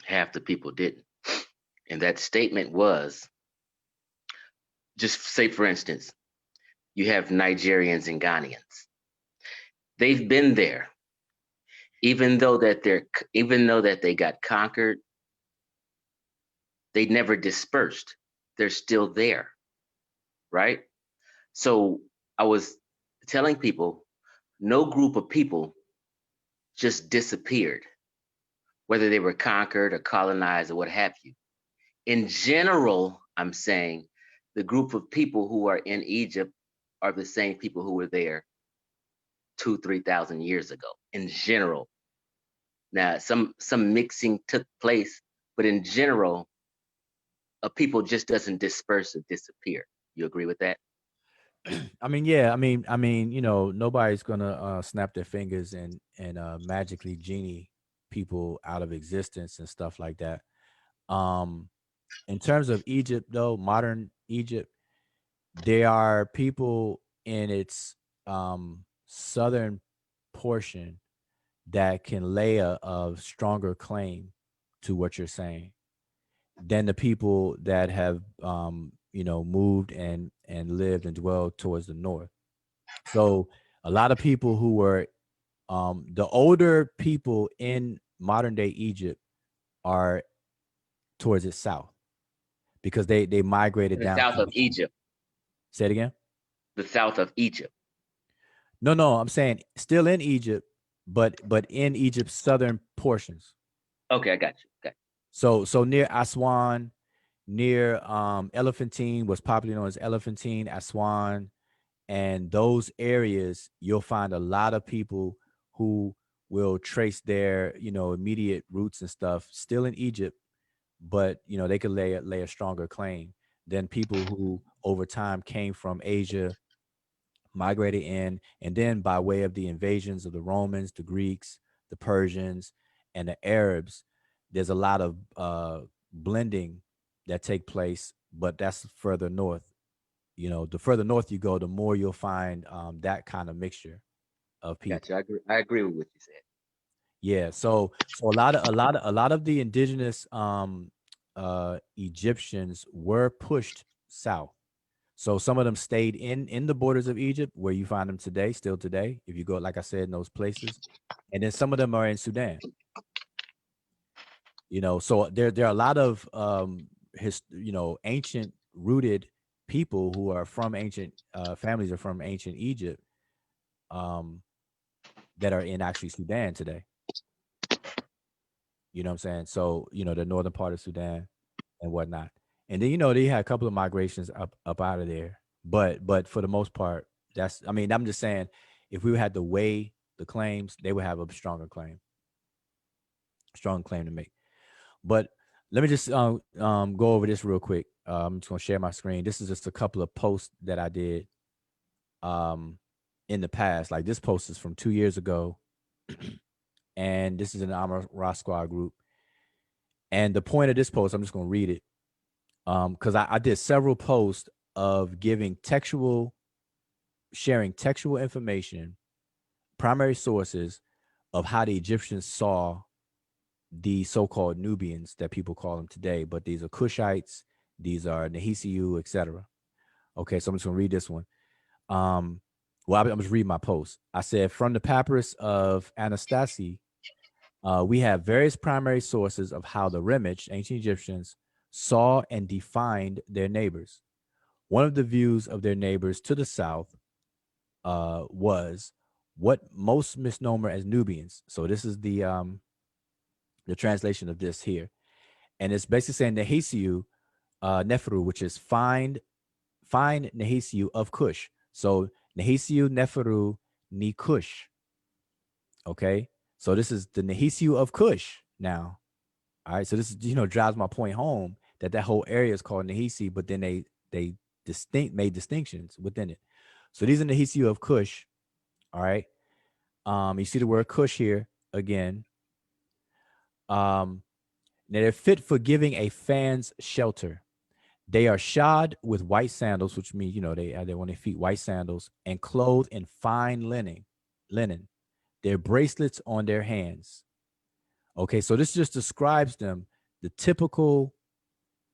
half the people didn't. And that statement was, just say for instance, you have Nigerians and Ghanaians. They've been there, even though that they got conquered, they never dispersed. They're still there, right? So I was telling people no group of people just disappeared, whether they were conquered or colonized or what have you. In general, I'm saying the group of people who are in Egypt are the same people who were there 2, 3 thousand years ago. In general, now some mixing took place, but in general, a people just doesn't disperse or disappear. You agree with that? I mean, yeah, I mean, nobody's gonna snap their fingers and magically genie people out of existence and stuff like that. Um, in terms of Egypt, though, modern Egypt, there are people in its southern portion that can lay a stronger claim to what you're saying than the people that have moved and lived and dwelled towards the north. So a lot of people who were the older people in modern day Egypt are towards its south because they migrated The down south to of the east. Egypt, Say it again. the south of Egypt. No, I'm saying still in Egypt, but in Egypt's southern portions. Okay, I got you. Okay, So near Aswan, near Elephantine, was popularly known as Elephantine, Aswan, and those areas, you'll find a lot of people who will trace their immediate roots and stuff still in Egypt, but they could lay a stronger claim than people who over time came from Asia, migrated in, and then by way of the invasions of the Romans, the Greeks, the Persians, and the Arabs, there's a lot of blending that take place, but that's further north. The further north you go, the more you'll find that kind of mixture of got people. you. I agree with what you said. Yeah, so a lot of the indigenous Egyptians were pushed south. So some of them stayed in the borders of Egypt, where you find them today, still today. If you go, like I said, in those places, and then some of them are in Sudan. So there are a lot of ancient rooted people who are from ancient families are from ancient Egypt, um, that are in actually Sudan today. You know what I'm saying? So, the northern part of Sudan and whatnot. And then, they had a couple of migrations up out of there. But for the most part, I'm just saying, if we had to weigh the claims, they would have a strong claim to make. But let me just go over this real quick. I'm just gonna share my screen. This is just a couple of posts that I did um in the past. Like, this post is from 2 years ago, and this is in the Amar Ra Squad group. And the point of this post, I'm just gonna read it. Because I did several posts of sharing textual information, primary sources of how the Egyptians saw the so-called Nubians that people call them today, but these are Kushites, these are Nehisiu, etc. Okay, so I'm just gonna read this one. Um, I'm just reading my post. I said, from the papyrus of Anastasi, we have various primary sources of how the Remich, ancient Egyptians, saw and defined their neighbors. One of the views of their neighbors to the south was what most misnomer as Nubians. So this is the translation of this here, and it's basically saying Nehisiu Neferu, which is find Nehisiu of Cush. So Nehisiu Neferu ni Cush. Okay, so this is the Nehisiu of Cush now. All right, so this is drives my point home that whole area is called Nehisi, but then they made distinctions within it. So these are Nehisiu of Cush. All right, you see the word Cush here again. Um, Now they're fit for giving a fan's shelter. They are shod with white sandals, which means they have on their feet white sandals, and clothed in fine linen. Linen. Their bracelets on their hands. Okay, so this just describes them, the typical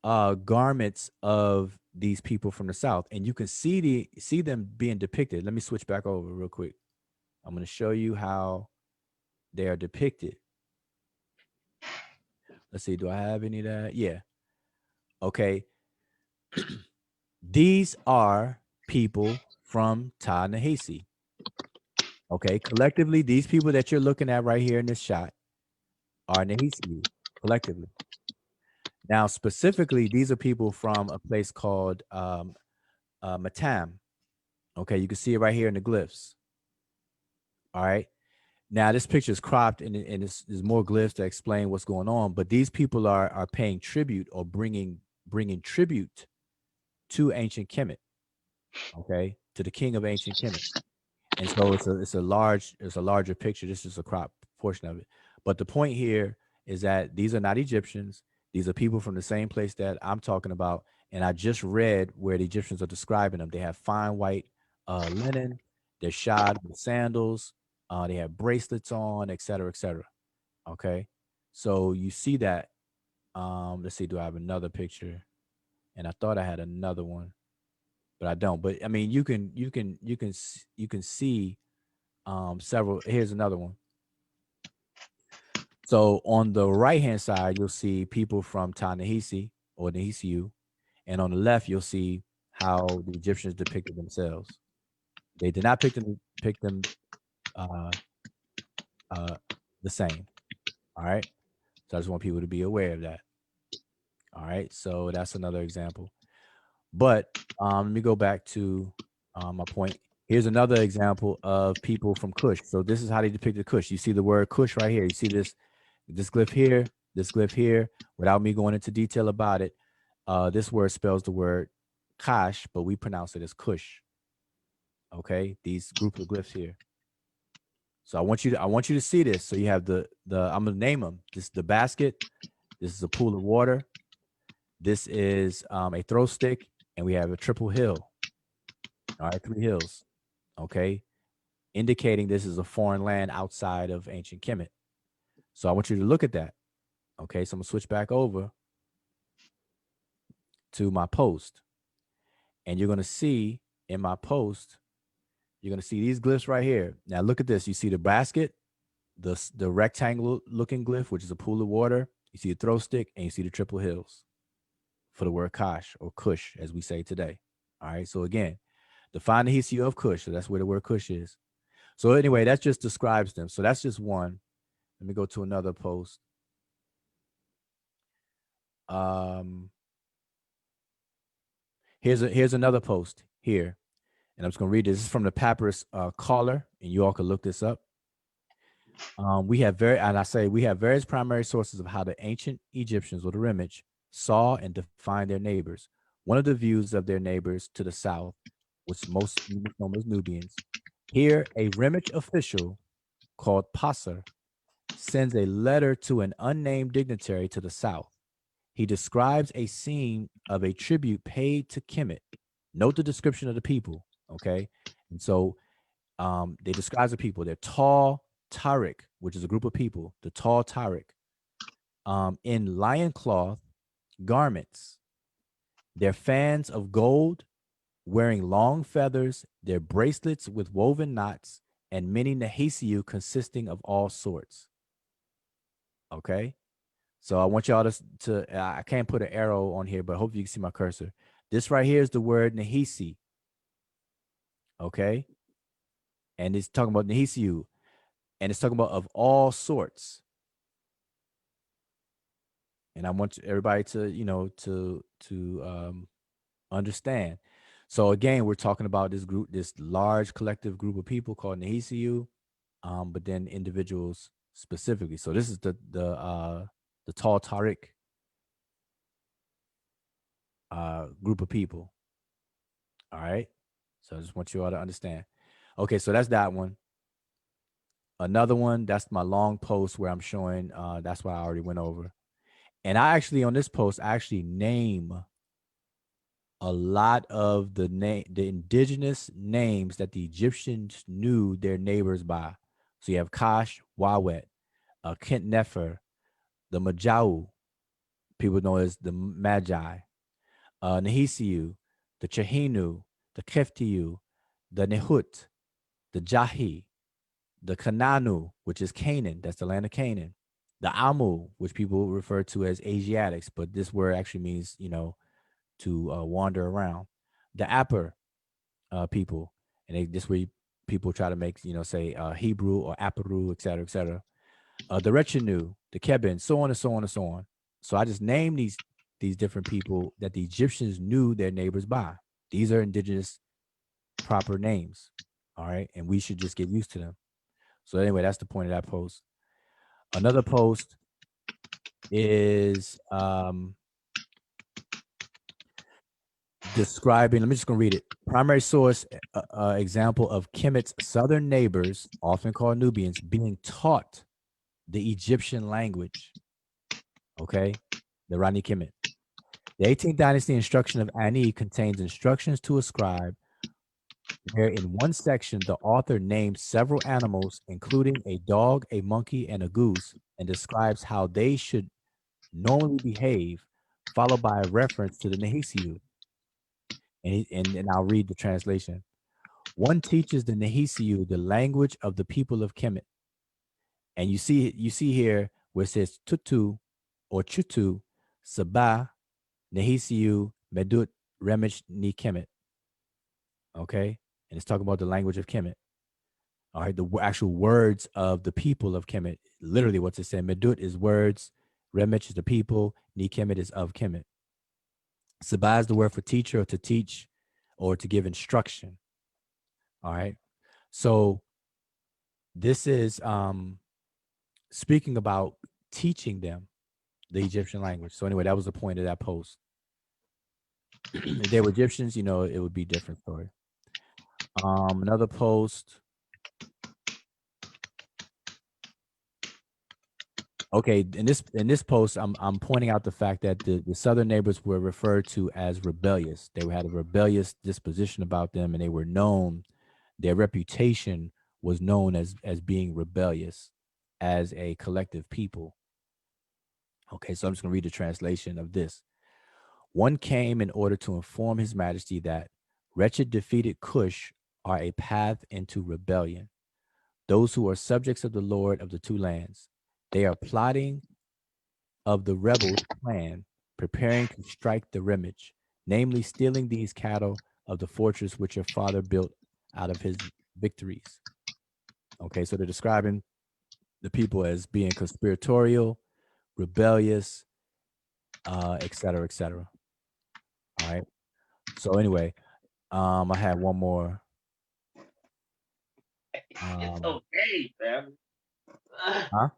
garments of these people from the south, and you can see them being depicted. Let me switch back over real quick. I'm going to show you how they are depicted. Let's see. Do I have any of that? Yeah. Okay. These are people from Ta-Nehisi. Okay, collectively, these people that you're looking at right here in this shot are Nehisiu, collectively. Now, specifically, these are people from a place called Matam. Okay, you can see it right here in the glyphs. All right. Now, this picture is cropped and there's more glyphs to explain what's going on, but these people are paying tribute or bringing tribute to ancient Kemet, okay, to the king of ancient Kemet. And so it's a larger picture. This is a crop portion of it. But the point here is that these are not Egyptians. These are people from the same place that I'm talking about. And I just read where the Egyptians are describing them. They have fine white linen. They're shod with sandals. They have bracelets on, et cetera, et cetera. Okay. So you see that. Let's see. Do I have another picture? And I thought I had another one, but I don't. But I mean, you can see several. Here's another one. So on the right hand side, you'll see people from Ta-Nehisi or Nehisiu, and on the left, you'll see how the Egyptians depicted themselves. They did not pick them uh, uh, the same. All right. So I just want people to be aware of that. All right. So that's another example. But let me go back to my point. Here's another example of people from Kush. So this is how they depicted Kush. You see the word Kush right here. You see this glyph here, this glyph here. Without me going into detail about it, this word spells the word Kash, but we pronounce it as Kush. Okay, these group of glyphs here. So I want you to see this. So you have the I'm gonna name them. This is the basket. This is a pool of water. This is a throw stick, and we have a triple hill. All right, three hills. Okay, indicating this is a foreign land outside of ancient Kemet. So I want you to look at that. Okay, so I'm gonna switch back over to my post, and you're gonna see in my post, you're gonna see these glyphs right here. Now look at this. You see the basket, the rectangle looking glyph, which is a pool of water. You see a throw stick, and you see the triple hills for the word Kosh or Kush, as we say today. All right. So again, define the history of Kush. So that's where the word Kush is. So anyway, that just describes them. So that's just one. Let me go to another post. Um, here's another post here, and I'm just gonna read this. This is from the Papyrus Caller, and you all can look this up. We have various primary sources of how the ancient Egyptians or the Rimage saw and defined their neighbors. One of the views of their neighbors to the south, which most known as Nubians. Here, a Rimage official called Passer sends a letter to an unnamed dignitary to the south. He describes a scene of a tribute paid to Kemet. Note the description of the people, okay? And so they describe the people. They're tall Tariq, which is a group of people, the tall Tariq, in lion cloth garments. They're fans of gold, wearing long feathers, their bracelets with woven knots, and many nahisiu consisting of all sorts. Okay. So I want y'all to I can't put an arrow on here, but hopefully you can see my cursor. This right here is the word nahisi. Okay. And it's talking about nahisiu, and it's talking about of all sorts. And I want everybody to, understand. So again, we're talking about this group, this large collective group of people called Nehisiu, but then individuals specifically. So this is the tall Tariq group of people. All right. So I just want you all to understand. Okay, so that's that one. Another one, that's my long post where I'm showing that's what I already went over. And I actually on this post, I actually name a lot of the indigenous names that the Egyptians knew their neighbors by. So you have Kash, Wawet, Kent Nefer, the Majau, people know as the Magi, Nehisiu, the Chahinu, the Keftiu, the Nehut, the Jahi, the Kananu, which is Canaan, that's the land of Canaan, the Amu, which people refer to as Asiatics, but this word actually means, to wander around, the Aper people, and this where people try to make say Hebrew or Aparu, et cetera, et cetera. The Rechenu, the Kebin, so on and so on and so on. So I just named these different people that the Egyptians knew their neighbors by. These are indigenous proper names. All right. And we should just get used to them. So anyway, that's the point of that post. Another post is describing, I'm just going to read it. Primary source example of Kemet's southern neighbors, often called Nubians, being taught the Egyptian language. Okay. The Rani Kemet. The 18th dynasty instruction of Ani contains instructions to a scribe, where in one section the author names several animals, including a dog, a monkey, and a goose, and describes how they should normally behave, followed by a reference to the Nehisiu. And I'll read the translation. One teaches the Nehisiu the language of the people of Kemet. And you see here where it says Tutu or Chutu, Sabah, Nehisiu, Medut, Remich, Ni Kemet. Okay. And it's talking about the language of Kemet. All right. The actual words of the people of Kemet. Literally, what's it saying? Medut is words. Remich is the people. Ni Kemet is of Kemet. Sabah is the word for teacher or to teach or to give instruction. All right. So this is speaking about teaching them the Egyptian language. So anyway, that was the point of that post. If they were Egyptians, it would be a different story. Another post. Okay, in this post, I'm pointing out the fact that the southern neighbors were referred to as rebellious. They had a rebellious disposition about them, and they were known. Their reputation was known as being rebellious, as a collective people. Okay, so I'm just gonna read the translation of this. One came in order to inform His Majesty that wretched defeated Cush are a path into rebellion. Those who are subjects of the Lord of the two lands. They are plotting of the rebels' plan, preparing to strike the Remich, namely stealing these cattle of the fortress which your father built out of his victories. Okay, so they're describing the people as being conspiratorial, rebellious, et cetera, et cetera. All right. So anyway, I had one more. It's Um, okay, fam. huh?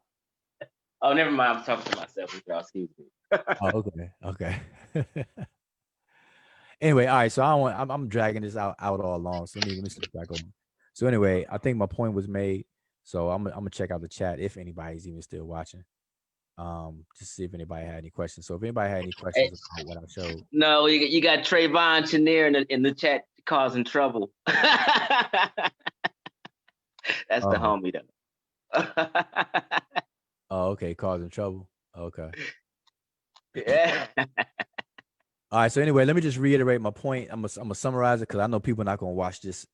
Oh, never mind. I'm talking to myself. Y'all, excuse me. Oh, okay, okay. Anyway, all right. So I don't want. I'm dragging this out all along. So let me switch back over. So anyway, I think my point was made. So I'm gonna check out the chat if anybody's even still watching. To see if anybody had any questions. So if anybody had any Hey, questions about what I showed, no, you got Trayvon Chenier in the chat causing trouble. That's the oh, homie though. oh, okay, causing trouble. Okay. Yeah. All right. So anyway, let me just reiterate my point. I'm gonna summarize it because I know people are not gonna watch this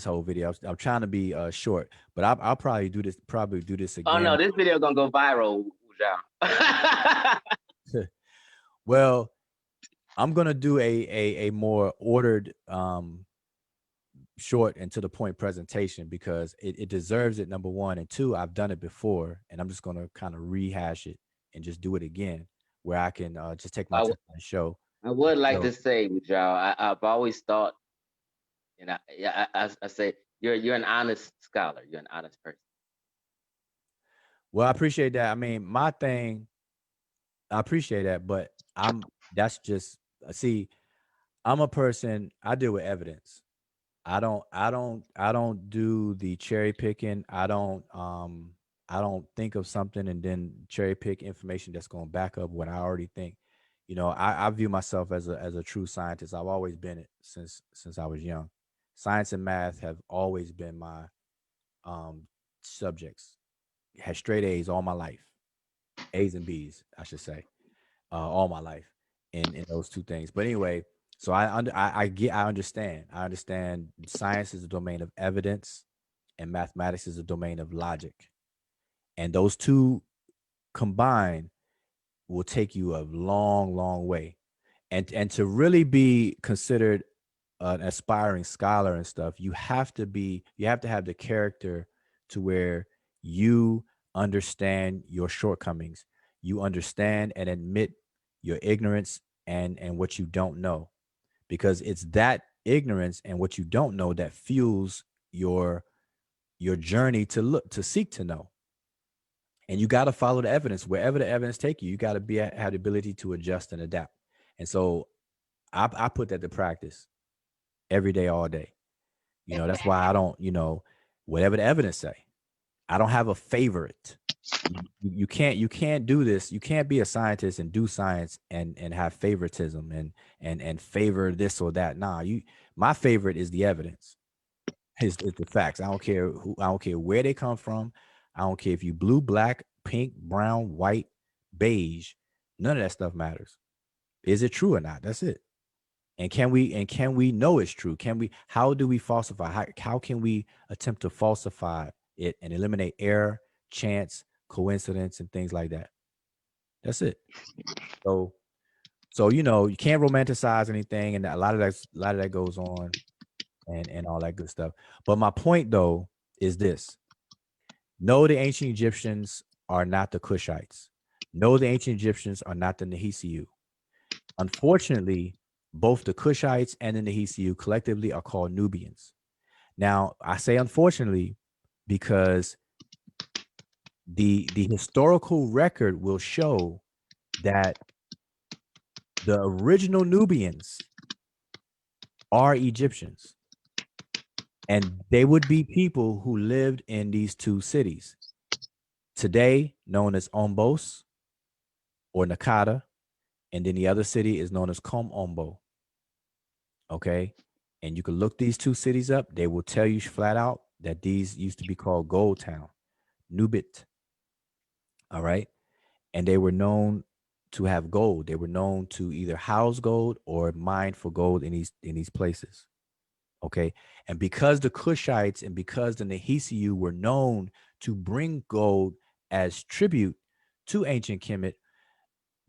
whole video. I'm trying to be short, but I'll probably do this Oh no, again. this video gonna go viral, WUDJAU. Well, I'm gonna do a more ordered, short and to the point presentation because it deserves it. Number one, and two, I've done it before, and I'm just gonna kind of rehash it and just do it again, where I can just take my I, time w- and show. I would like So, to say, WUDJAU, I've always thought, yeah, I say you're an honest scholar. You're an honest person. well, I appreciate that. I mean, my thing, I appreciate that, but that's just see, I'm a person. I deal with evidence. I don't do the cherry picking. I don't think of something and then cherry pick information that's going to back up what I already think. I view myself as a true scientist. I've always been it since I was young. Science and math have always been my um subjects. Had straight A's all my life. A's and B's, I should say, all my life in those two things. But anyway, so I understand science is a domain of evidence and mathematics is a domain of logic. And those two combined will take you a long, long way. And to really be considered an aspiring scholar and stuff, you have to have the character to where you understand your shortcomings. You understand and admit your ignorance and what you don't know, because it's that ignorance and what you don't know that fuels your your journey to look to seek to know. And you got to follow the evidence wherever the evidence take you. You got to be have the ability to adjust and adapt. And so I put that to practice every day, all day. You know, that's why I don't, whatever the evidence say, I don't have a favorite. You can't do this. You can't be a scientist and do science and have favoritism and favor this or that. Nah, my favorite is the evidence. Is the facts. I don't care where they come from. I don't care if you blue, black, pink, brown, white, beige. None of that stuff matters. Is it true or not? That's it. And can we know it's true? Can we how do we falsify? How can we attempt to falsify it and eliminate error, chance, coincidence, and things like that? That's it. So you can't romanticize anything, and a lot of that goes on and all that good stuff. But my point though is this: no, the ancient Egyptians are not the Kushites. No, the ancient Egyptians are not the Nehisiu. Unfortunately, both the Kushites and the Nehisiu collectively are called Nubians. Now, I say unfortunately because the historical record will show that the original Nubians are Egyptians, and they would be people who lived in these two cities, today known as Ombos or Nakata, and then the other city is known as Kom Ombo. Okay. And you can look these two cities up. They will tell you flat out that these used to be called Gold Town, Nubit. All right. And they were known to have gold. They were known to either house gold or mine for gold in these places. Okay. And because the Kushites and because the Nehisiu were known to bring gold as tribute to ancient Kemet,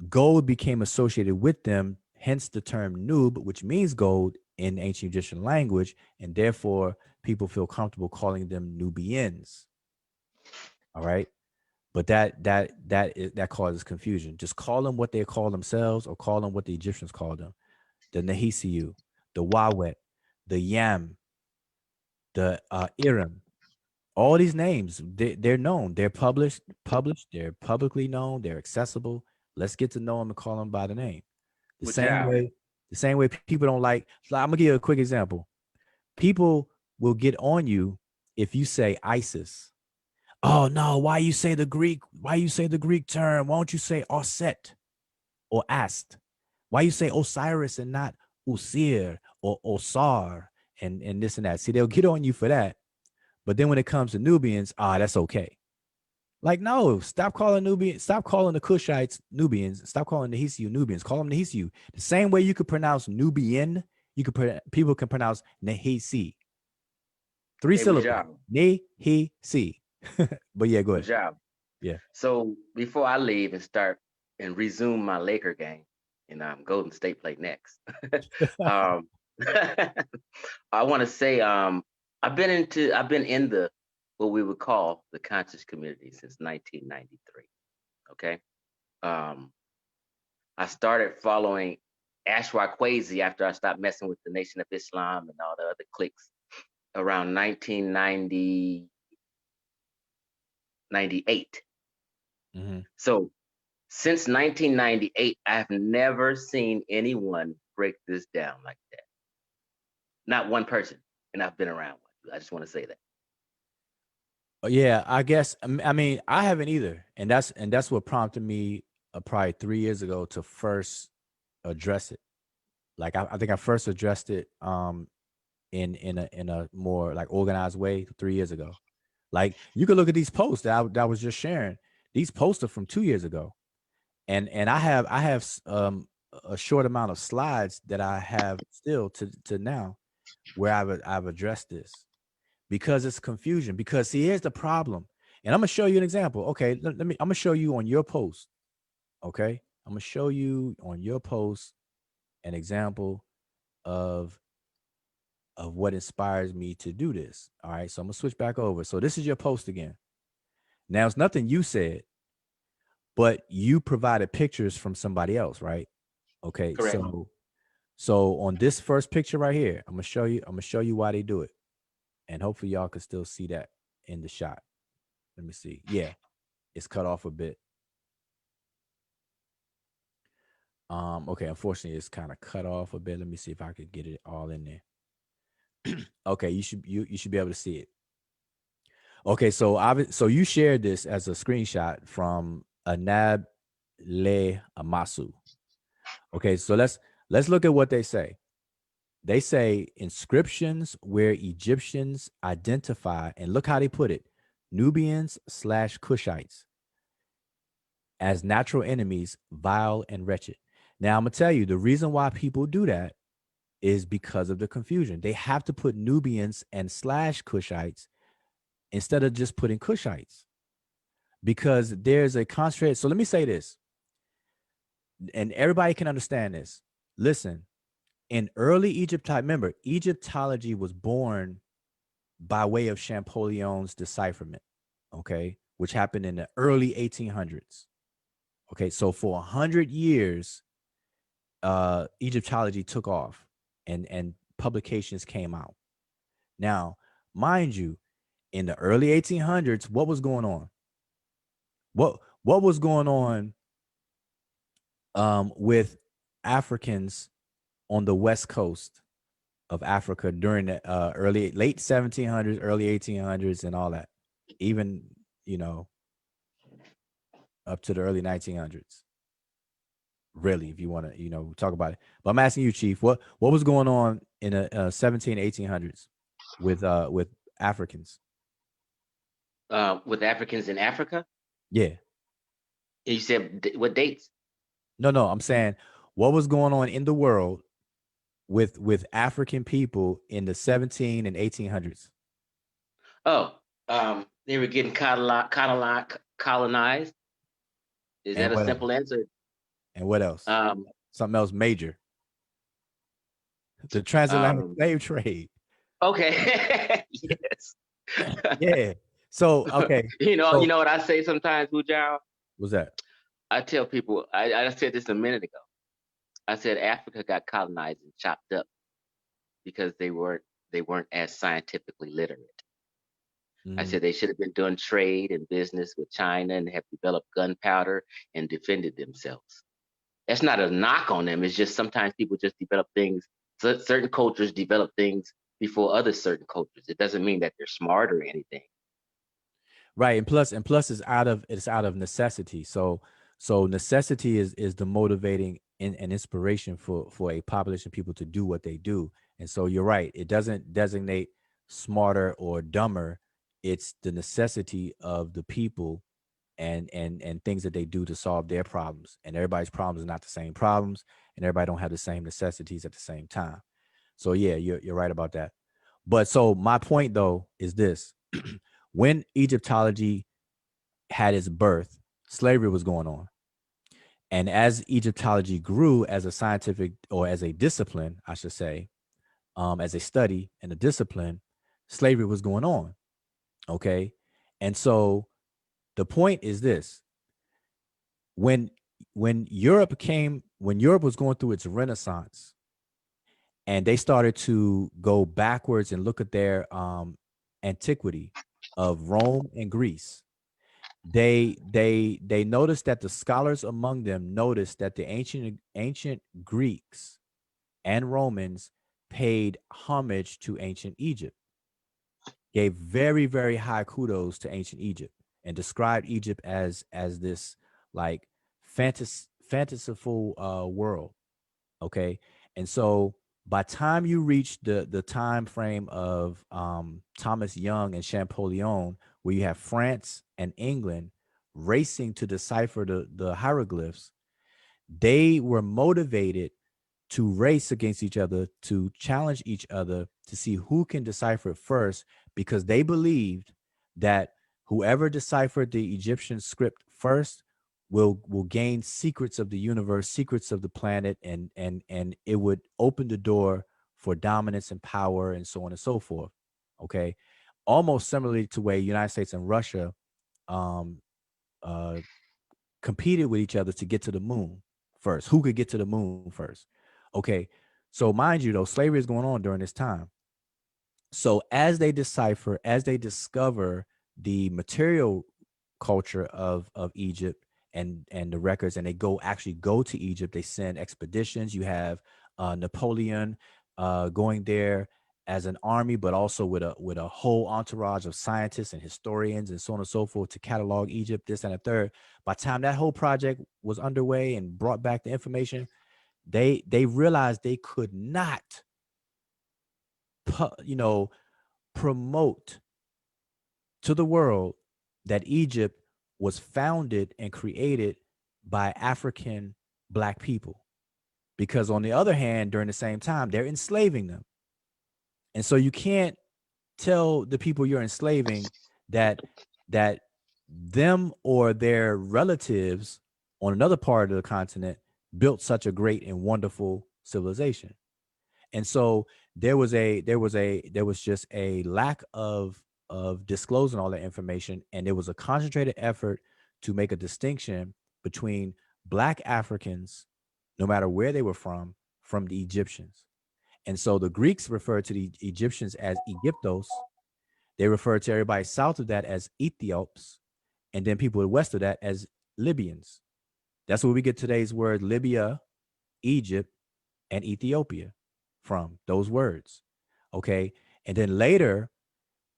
gold became associated with them, hence the term Nub, which means gold in ancient Egyptian language, and therefore people feel comfortable calling them Nubians. All right. But that causes confusion. Just call them what they call themselves or call them what the Egyptians called them. The Nehisiu, the Wawet, the Yam, the Iram. All these names, they're known. They're published, they're publicly known, they're accessible. Let's get to know them and call them by the name. The same WUDJAU. way, the same way people don't like. So I'm gonna give you a quick example. People will get on you if you say ISIS. Oh no, why you say the Greek? Why you say the Greek term? Why don't you say Osset or Ast? Why you say Osiris and not Usir or Osar and this and that? See, they'll get on you for that. But then when it comes to Nubians, that's okay. Like, no, stop calling Nubian, stop calling the Kushites Nubians, stop calling the Hesiu Nubians, call them Nehisiu. The same way you could pronounce Nubian, people can pronounce Nehisi. Three Hey, syllables. WUDJAU. Nehisi. But yeah, go ahead. WUDJAU. Yeah. So before I leave and start and resume my Laker game, and Golden State play next. um, I want to say I've been in the what we would call the conscious community since 1993. Okay. Um, I started following Ashwa Kwesi after I stopped messing with the Nation of Islam and all the other cliques around 1990, 98. Mm-hmm. So since 1998, I've never seen anyone break this down like that. Not one person. And I've been around one. I just want to say that. Yeah, I guess. I mean, I haven't either, and that's what prompted me probably 3 years ago to first address it. Like, I think I first addressed it in a more like organized way 3 years ago. Like, you could look at these posts that I was just sharing. These posts are from 2 years ago, and I have a short amount of slides that I have still to now where I've addressed this because it's confusion. Because see, here's the problem, and I'm gonna show you an example. Okay, let me. I'm gonna show you on your post. Okay, I'm gonna show you on your post an example of of what inspires me to do this. All right. So I'm gonna switch back over. So this is your post again. Now it's nothing you said, but you provided pictures from somebody else, right? Okay. Correct. So on this first picture right here, I'm gonna show you why they do it. And hopefully y'all can still see that in the shot. Let me see. Yeah, it's cut off a bit. Okay, unfortunately it's kind of cut off a bit. Let me see if I could get it all in there. Okay, you should be able to see it. Okay, so you shared this as a screenshot from Anab Le Amasu. Okay, so let's look at what they say. They say inscriptions where Egyptians identify, and look how they put it, Nubians slash Kushites as natural enemies, vile and wretched. Now I'm gonna tell you the reason why people do that is because of the confusion. They have to put Nubians and slash Kushites instead of just putting Kushites because there's a concentrated. So let me say this, and everybody can understand this. Listen, in early remember, Egyptology was born by way of Champollion's decipherment, okay, which happened in the early 1800s. Okay, so for 100 years, Egyptology took off and publications came out. Now, mind you, in the early 1800s, what was going on? What was going on with Africans on the west coast of Africa during the late 1700s, early 1800s, and all that, even you know up to the early 1900s. Really, if you want to talk about it, but I'm asking you, Chief, what was going on in the 17 1800s with Africans? With Africans in Africa. Yeah. And you said what dates? No, I'm saying what was going on in the world with African people in the 17 and 1800s. Oh, they were getting colonized. Is And that a what else? simple answer? And what else? Um, Something else major. The transatlantic um, slave trade. okay. Yes. Yeah. So, okay. You So, know what I say sometimes, WUDJAU? what's that? I tell people, I said this a minute ago. I said Africa got colonized and chopped up because they weren't as scientifically literate. I Mhm. said they should have been doing trade and business with China and have developed gunpowder and defended themselves. That's not a knock on them. It's just sometimes people just develop things. Certain cultures develop things before other certain cultures. It doesn't mean that they're smart or anything. Right. And plus it's out of necessity. So necessity is the motivating and inspiration for a population of people to do what they do. And so you're right. It doesn't designate smarter or dumber. It's the necessity of the people and things that they do to solve their problems. And everybody's problems are not the same problems, and everybody don't have the same necessities at the same time. So yeah, you're right about that. But so my point though is this: when Egyptology had its birth, slavery was going on. And as Egyptology grew as a scientific or as a discipline, I should say, as a study and a discipline, slavery was going on. Okay. And so the point is this: when when Europe was going through its renaissance and they started to go backwards and look at their antiquity of Rome and Greece, they noticed that the scholars among them noticed that the ancient Greeks and Romans paid homage to ancient Egypt, gave very very high kudos to ancient Egypt, and described Egypt as this like fanciful world. Okay, and so by time you reach the time frame of Thomas Young and Champollion, where you have France and England racing to decipher the hieroglyphs, they were motivated to race against each other, to challenge each other to see who can decipher it first, because they believed that whoever deciphered the Egyptian script first will gain secrets of the universe, secrets of the planet, and it would open the door for dominance and power and so on and so forth. Okay. Almost similarly to where United States and Russia um, uh, competed with each other to get to the moon first. Who could get to the moon first? Okay. So mind you, though, slavery is going on during this time. So as they decipher, as they discover the material culture of Egypt and the records, and they actually go to Egypt, they send expeditions. You have Napoleon going there as an army, but also with a whole entourage of scientists and historians and so on and so forth to catalog Egypt, this and a third. By the time that whole project was underway and brought back the information, they realized they could not, you know, promote to the world that Egypt was founded and created by African black people. Because on the other hand, during the same time, they're enslaving them. And so you can't tell the people you're enslaving that that them or their relatives on another part of the continent built such a great and wonderful civilization. And so there was just a lack of disclosing all that information, and there was a concentrated effort to make a distinction between black Africans, no matter where they were from the Egyptians. And so the Greeks referred to the Egyptians as Egyptos. They referred to everybody south of that as Ethiops, and then people west of that as Libyans. That's where we get today's word Libya, Egypt, and Ethiopia from those words. Okay. And then later,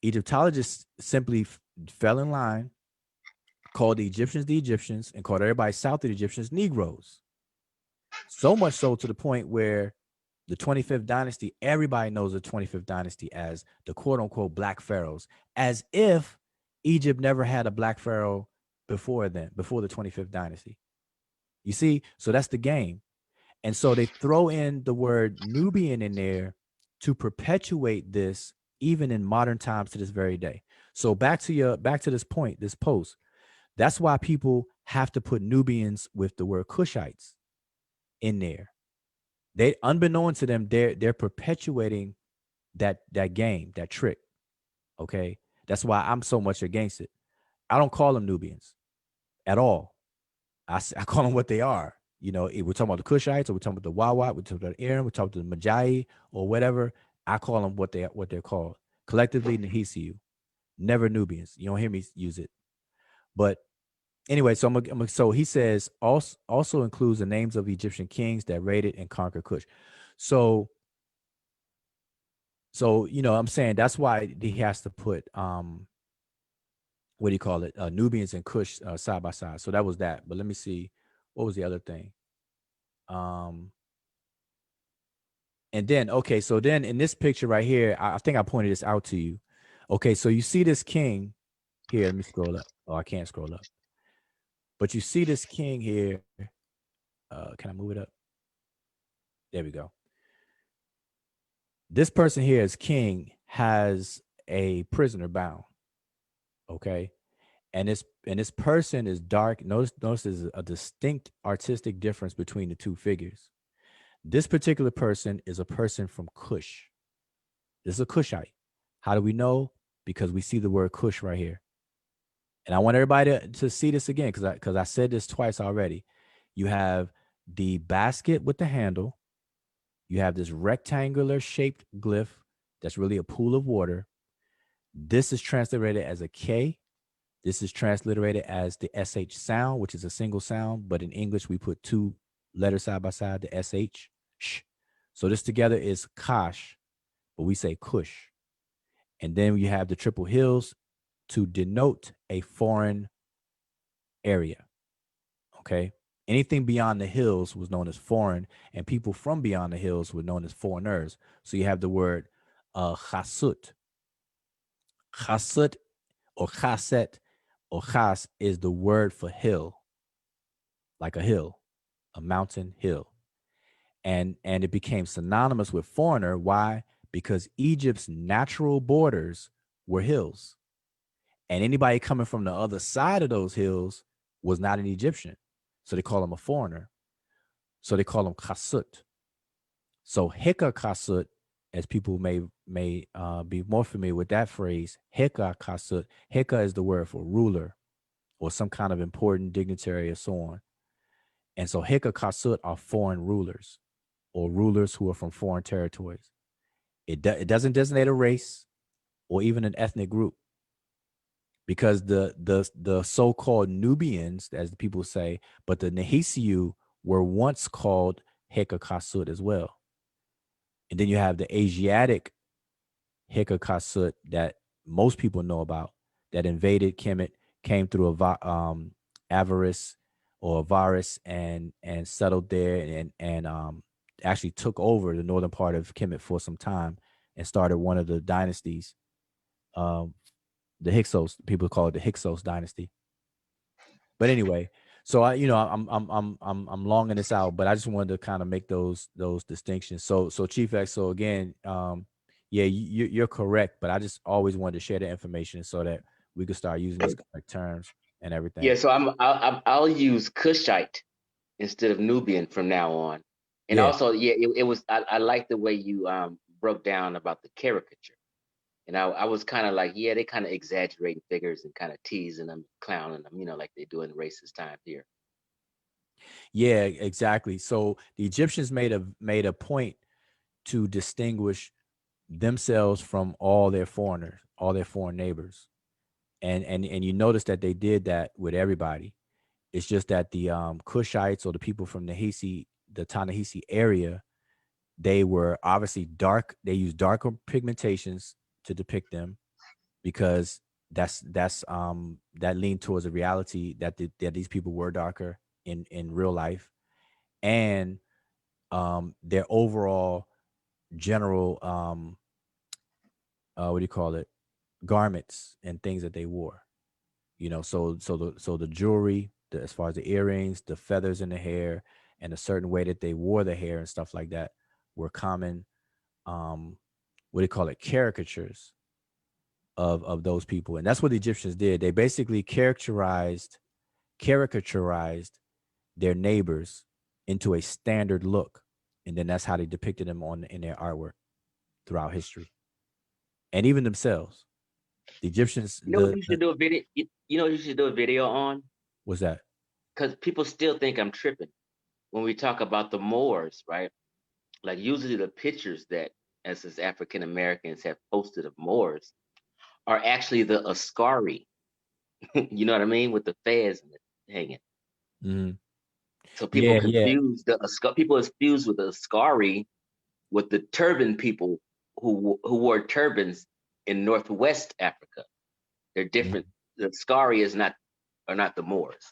Egyptologists simply fell in line, called the Egyptians, and called everybody south of the Egyptians Negroes. So much so to the point where the 25th dynasty, everybody knows the 25th dynasty as the quote unquote black pharaohs, as if Egypt never had a black pharaoh before then, before the 25th dynasty. You see, so that's the game. And so they throw in the word Nubian in there to perpetuate this even in modern times to this very day. So back to this point, this post. That's why people have to put Nubians with the word Kushites in there. They, unbeknown to them, they're perpetuating that game, that trick. Okay. That's why I'm so much against it. I don't call them Nubians at all. I call them what they are. You know, if we're talking about the Kushites, or we're talking about the Wawa, we're talking about Aaron, we're talking about the Majai or whatever. I call them what they're called. Collectively, Nahisiu. Never Nubians. You don't hear me use it. But anyway, so he says also includes the names of Egyptian kings that raided and conquered Kush. So I'm saying that's why he has to put what do you call it? Nubians and Kush side by side. So that was that. But let me see. What was the other thing? Um, and then, okay, so then in this picture right here, I think I pointed this out to you. Okay, so you see this king here. Let me scroll up. Oh, I can't scroll up. But you see this king here. Can I move it up? There we go. This person here is king, has a prisoner bound. Okay. And this person is dark. Notice there's a distinct artistic difference between the two figures. This particular person is a person from Kush. This is a Kushite. How do we know? Because we see the word Kush right here. And I want everybody to see this again because I said this twice already. You have the basket with the handle. You have this rectangular shaped glyph that's really a pool of water. This is transliterated as a K. This is transliterated as the SH sound, which is a single sound. But in English, we put two letters side by side, the SH. Sh. So this together is Kosh, but we say Kush. And then you have the triple hills to denote a foreign area. Okay. Anything beyond the hills was known as foreign, and people from beyond the hills were known as foreigners. So you have the word chasut. Chasut or chaset or chas is the word for hill, like a hill, a mountain hill. And it became synonymous with foreigner. Why? Because Egypt's natural borders were hills. And anybody coming from the other side of those hills was not an Egyptian. So they call him a foreigner. So they call him Kasut. So Hika Kasut as people may be more familiar with that phrase, Heka Kasut. Heka is the word for ruler or some kind of important dignitary or so on. And so Heka Kasut are foreign rulers or rulers who are from foreign territories. It doesn't designate a race or even an ethnic group because the so-called Nubians, as the people say, but the Nehisiu were once called Heka Kasut as well. And then you have the Asiatic Hikakasut that most people know about that invaded Kemet, came through Avaris or Avaris and settled there and actually took over the northern part of Kemet for some time and started one of the dynasties. Um, the Hyksos, people call it the Hyksos dynasty. But anyway, so I'm longing this out, but I just wanted to kind of make those distinctions. So Chief X, so again, yeah, you're correct, but I just always wanted to share the information so that we could start using these correct terms and Yeah, everything. so I'll use Kushite instead of Nubian from now on. And Yeah, also, yeah, it was I like the way you broke down about the caricature. And I was kind of like, yeah, they kind of exaggerating figures and kind of teasing them, clowning them, like they do in racist time here. yeah, exactly. So the Egyptians made a point to distinguish themselves from all their foreigners, all their foreign neighbors, and you notice that they did that with everybody. It's just that the Kushites or the people from the Ta-Nehisi area, they were obviously dark. They used darker pigmentations to depict them because that leaned towards a reality that these people were darker in real life, and their overall general what do you call it, garments and things that they wore. So the jewelry, as far as the earrings, the feathers in the hair, and a certain way that they wore the hair and stuff like that were common. What do you call it, caricatures of those people, and that's what the Egyptians did. They basically caricaturized their neighbors into a standard look, and then that's how they depicted them on in their artwork throughout history, and even themselves. The Egyptians, You know what the, you the should do a video? You know what you should do a video on? was that? Because people still think I'm tripping when we talk about the Moors, right? Like usually the pictures that us as African Americans have posted of Moors are actually the Ascari. You know what I mean? With the fez and the hanging. Mhm. So people Yeah, yeah. confuse people is fused with the Ascari with the turban people who wore turbans in Northwest Africa. They're different. Mhm. The Ascari is not are not the Moors.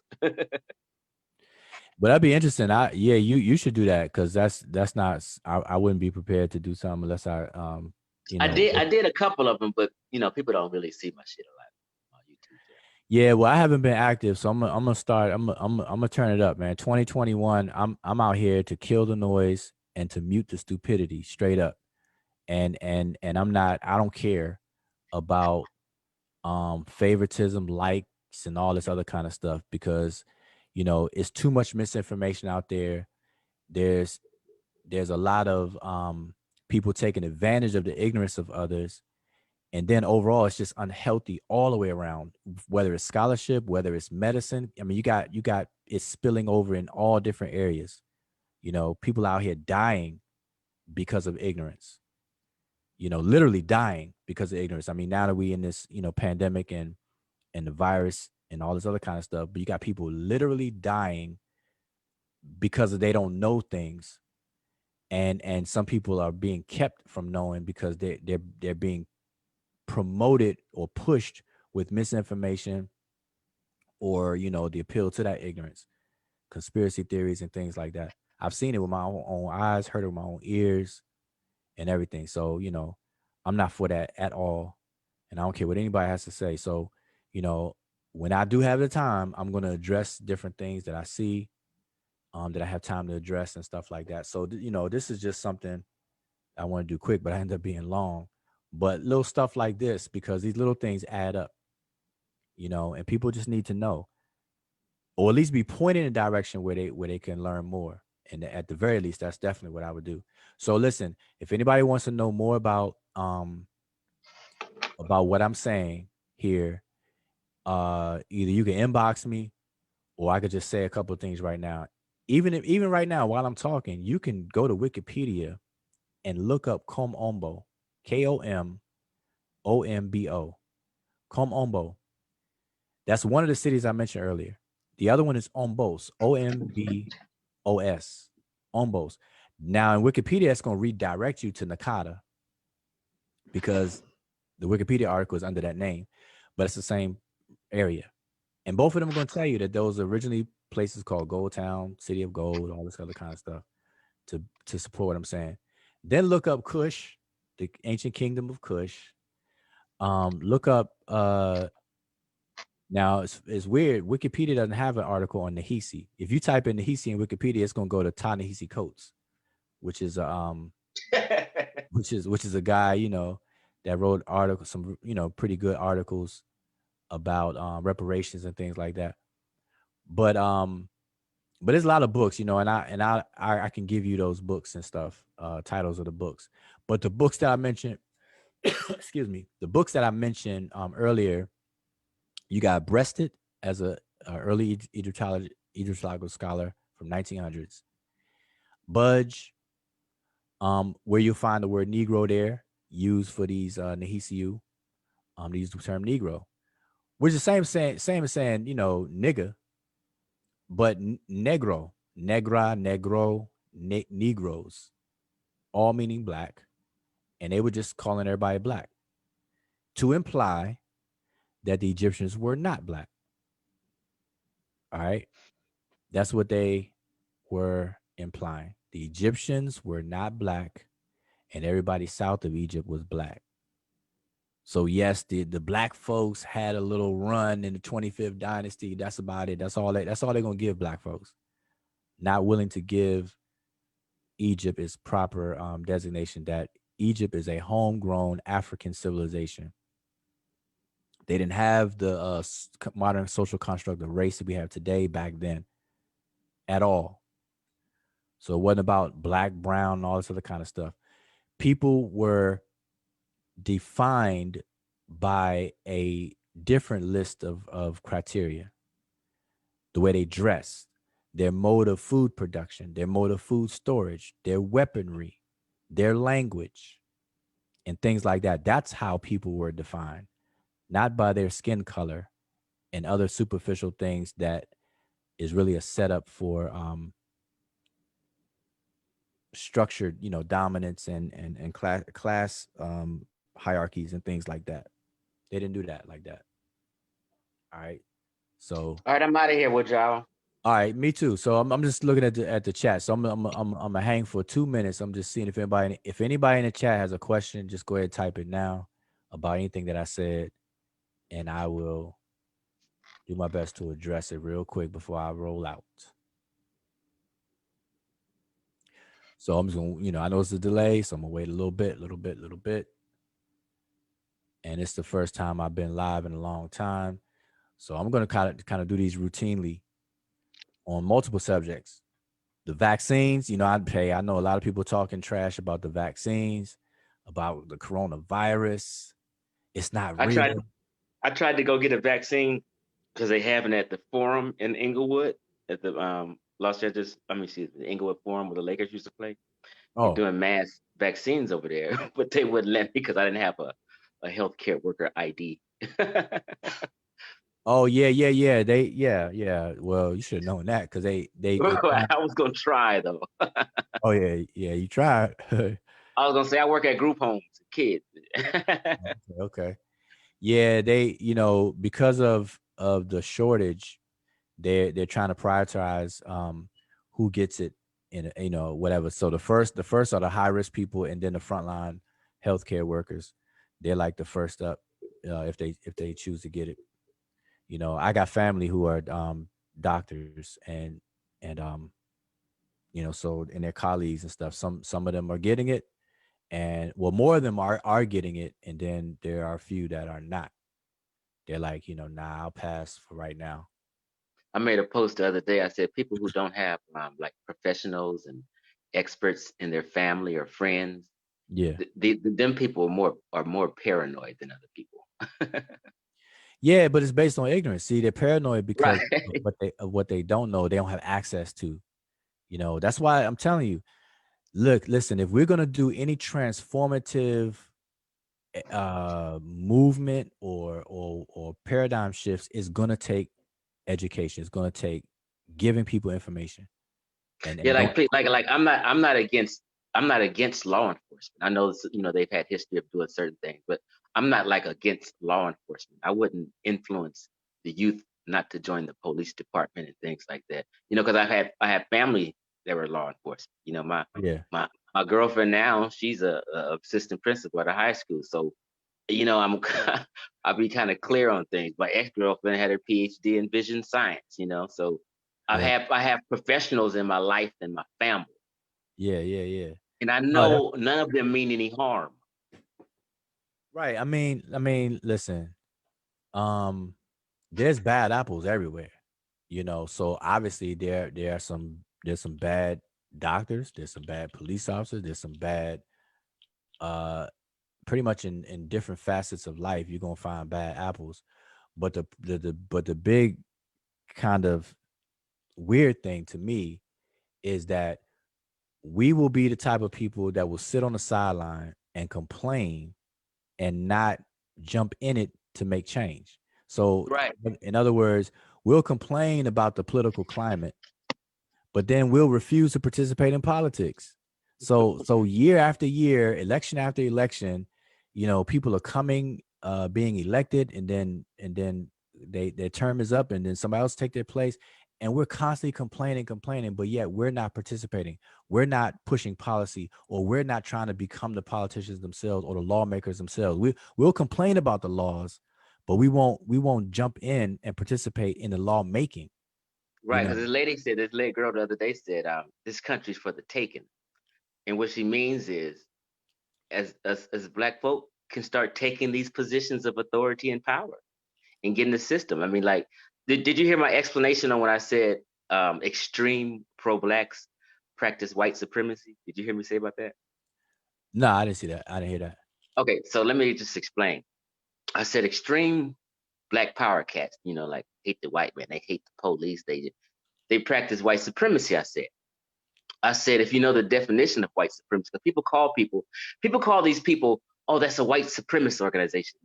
But that'd be interesting. Yeah, you should do that because that's not. I wouldn't be prepared to do something unless you know. I did a couple of them, but people don't really see my shit a lot on YouTube. So. Yeah, well, I haven't been active, so I'm gonna start. I'm gonna turn it up, man. 2021. I'm out here to kill the noise and to mute the stupidity straight up. And I'm not. I don't care about favoritism, likes, and all this other kind of stuff because it's too much misinformation out there. There's there's a lot of people taking advantage of the ignorance of others, and then overall it's just unhealthy all the way around, whether it's scholarship, whether it's medicine. I mean, you got it's spilling over in all different areas. People out here dying because of ignorance, literally dying because of ignorance. I mean, now that we in this pandemic and the virus and all this other kind of stuff, but you got people literally dying because they don't know things, and some people are being kept from knowing because they're being promoted or pushed with misinformation or the appeal to that ignorance, conspiracy theories and things like that. I've seen it with my own eyes, heard it with my own ears and everything. So I'm not for that at all, and I don't care what anybody has to say. So you know when I do have the time, I'm going to address different things that I see, that I have time to address and stuff like that. So this is just something I want to do quick, but I end up being long. But little stuff like this, because these little things add up, and people just need to know, or at least be pointed in a direction where they can learn more And at the very least, that's definitely what I would do. So listen, if anybody wants to know more about what I'm saying here, either you can inbox me or I could just say a couple of things right now. Even right now while I'm talking, you can go to Wikipedia and look up Komombo, Komombo, Komombo. That's one of the cities I mentioned earlier. The other one is Ombos, Ombos, Ombos. Now in Wikipedia, it's going to redirect you to Nakata because the Wikipedia article is under that name, but it's the same area. And both of them are going to tell you that those originally places called Gold Town, City of Gold, all this other kind of stuff to support what I'm saying. Then look up Kush, the ancient kingdom of Kush. Look up now it's weird. Wikipedia doesn't have an article on Nahisi. If you type in Nahisi in Wikipedia, it's gonna go to Ta-Nehisi Coates, which is which is a guy, that wrote articles, some pretty good articles about reparations and things like that. But but there's a lot of books, and I can give you those books and stuff, titles of the books. But the books that I mentioned, excuse me, the books that I mentioned earlier, you got Breasted as a early Egyptological scholar from 1900s. Budge, where you'll find the word Negro there used for these Nehisiu, they use the term Negro, which is same as saying nigga, but negro, negra, negro, Negroes, all meaning black, and they were just calling everybody black to imply that the Egyptians were not black. All right, that's what they were implying. The Egyptians were not black, and everybody south of Egypt was black. So yes, the black folks had a little run in the 25th dynasty. That's about it. That's all they're gonna give black folks. Not willing to give Egypt its proper designation that Egypt is a homegrown African civilization. They didn't have the modern social construct of race that we have today back then at all. So it wasn't about black, brown, and all this other kind of stuff. People were defined by a different list of criteria. The way they dressed, their mode of food production, their mode of food storage, their weaponry, their language, and things like that. That's how people were defined, not by their skin color and other superficial things that is really a setup for structured, dominance and class hierarchies and things like that. They didn't do that like that. All right. So, All right, I'm out of here, WUDJAU. all right, me too. So I'm just looking at the chat. So I'm gonna hang for 2 minutes. I'm just seeing if anybody in the chat has a question, just go ahead and type it now about anything that I said, and I will do my best to address it real quick before I roll out. So I'm just gonna, I know it's a delay, so I'm gonna wait a little bit, little bit. And it's the first time I've been live in a long time. So I'm gonna kind of do these routinely on multiple subjects. The vaccines, I know a lot of people talking trash about the vaccines, about the coronavirus. It's not I tried real. I tried to go get a vaccine because they have it at the Forum in Inglewood at the Los Angeles. I mean, excuse me, the Inglewood Forum where the Lakers used to play. They're Oh, doing mass vaccines over there, but they wouldn't let me because I didn't have a healthcare worker ID. oh yeah, yeah, yeah. Yeah. Well, you should have known that because they I was gonna try though. oh yeah, yeah. You tried. I was gonna say I work at group homes, kids. Okay, okay. Yeah, they, because of the shortage, they're trying to prioritize who gets it in whatever. So the first are the high risk people, and then the frontline healthcare workers. They're like the first up if they choose to get it. I got family who are doctors and so and their colleagues and stuff. Some of them are getting it, and well, more of them are getting it, and then there are a few that are not. They're like, nah, I'll pass for right now. I made a post the other day. I said people who don't have like professionals and experts in their family or friends, Yeah. them people are more paranoid than other people. Yeah, but it's based on ignorance. See, they're paranoid because Right. of what they don't know, they don't have access to. That's why I'm telling you, look, listen, if we're gonna do any transformative movement or paradigm shifts, it's gonna take education. It's gonna take giving people information. Yeah, And don't. like I'm not against law enforcement. I know they've had history of doing certain things, but I'm not like against law enforcement. I wouldn't influence the youth not to join the police department and things like that. Because I have family that were law enforcement. Yeah. My girlfriend now, she's a assistant principal at a high school. So I'm I'll be kind of clear on things. My ex-girlfriend had her PhD in vision science. So I Yeah. have I have professionals in my life and my family, Yeah. Yeah. Yeah. and I No, that's know none of them mean any harm. right. I mean, listen, um, there's bad apples everywhere, so obviously there's some bad doctors, there's some bad police officers, there's some bad uh pretty much in different facets of life you're gonna find bad apples. But the big kind of weird thing to me is that we will be the type of people that will sit on the sideline and complain and not jump in it to make change. So, Right. in other words, we'll complain about the political climate, but then we'll refuse to participate in politics. So year after year, election after election, people are coming, being elected, and then their term is up, and then somebody else take their place, and we're constantly complaining, but yet we're not participating. We're not pushing policy, or we're not trying to become the politicians themselves or the lawmakers themselves. We'll complain about the laws, but we won't jump in and participate in the lawmaking. You Right, know. because this lady girl the other day said, this country's for the taking. And what she means is, as black folk can start taking these positions of authority and power and get in the system. I mean, like, did you hear my explanation on when I said extreme pro-blacks practice white supremacy? Did you hear me say about that? No, I didn't see that. I didn't hear that. Okay, so let me just explain. I said extreme black power cats, like hate the white man, they hate the police, they practice white supremacy. I said, if you know the definition of white supremacy, because people call these people, oh, that's a white supremacist organization.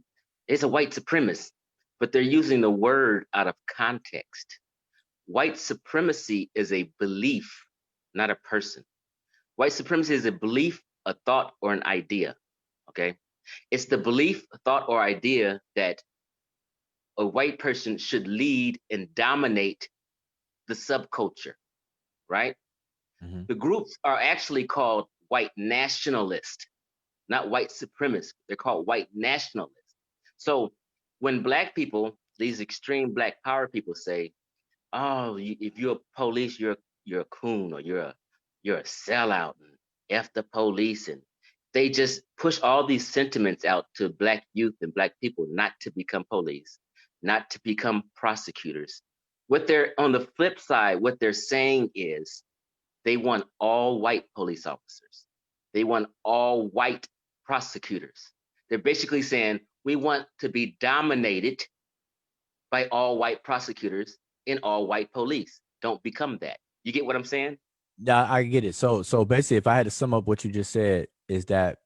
It's a white supremacist, but they're using the word out of context. White supremacy is a belief, not a person. White supremacy is a belief, a thought, or an idea. Okay. It's the belief, thought, or idea that a white person should lead and dominate the subculture, right? Mhm. The groups are actually called white nationalists, not white supremacists. They're called white nationalists. So when black people, these extreme black power people say, "Oh, if you're a police, you're a coon, or you're a sellout, and f the police," and they just push all these sentiments out to black youth and black people not to become police, not to become prosecutors. What they're on the flip side, what they're saying is they want all white police officers. They want all white prosecutors. They're basically saying we want to be dominated by all white prosecutors and all white police. Don't become that. You get what I'm saying? Yeah, I get it. So basically, if I had to sum up what you just said, is that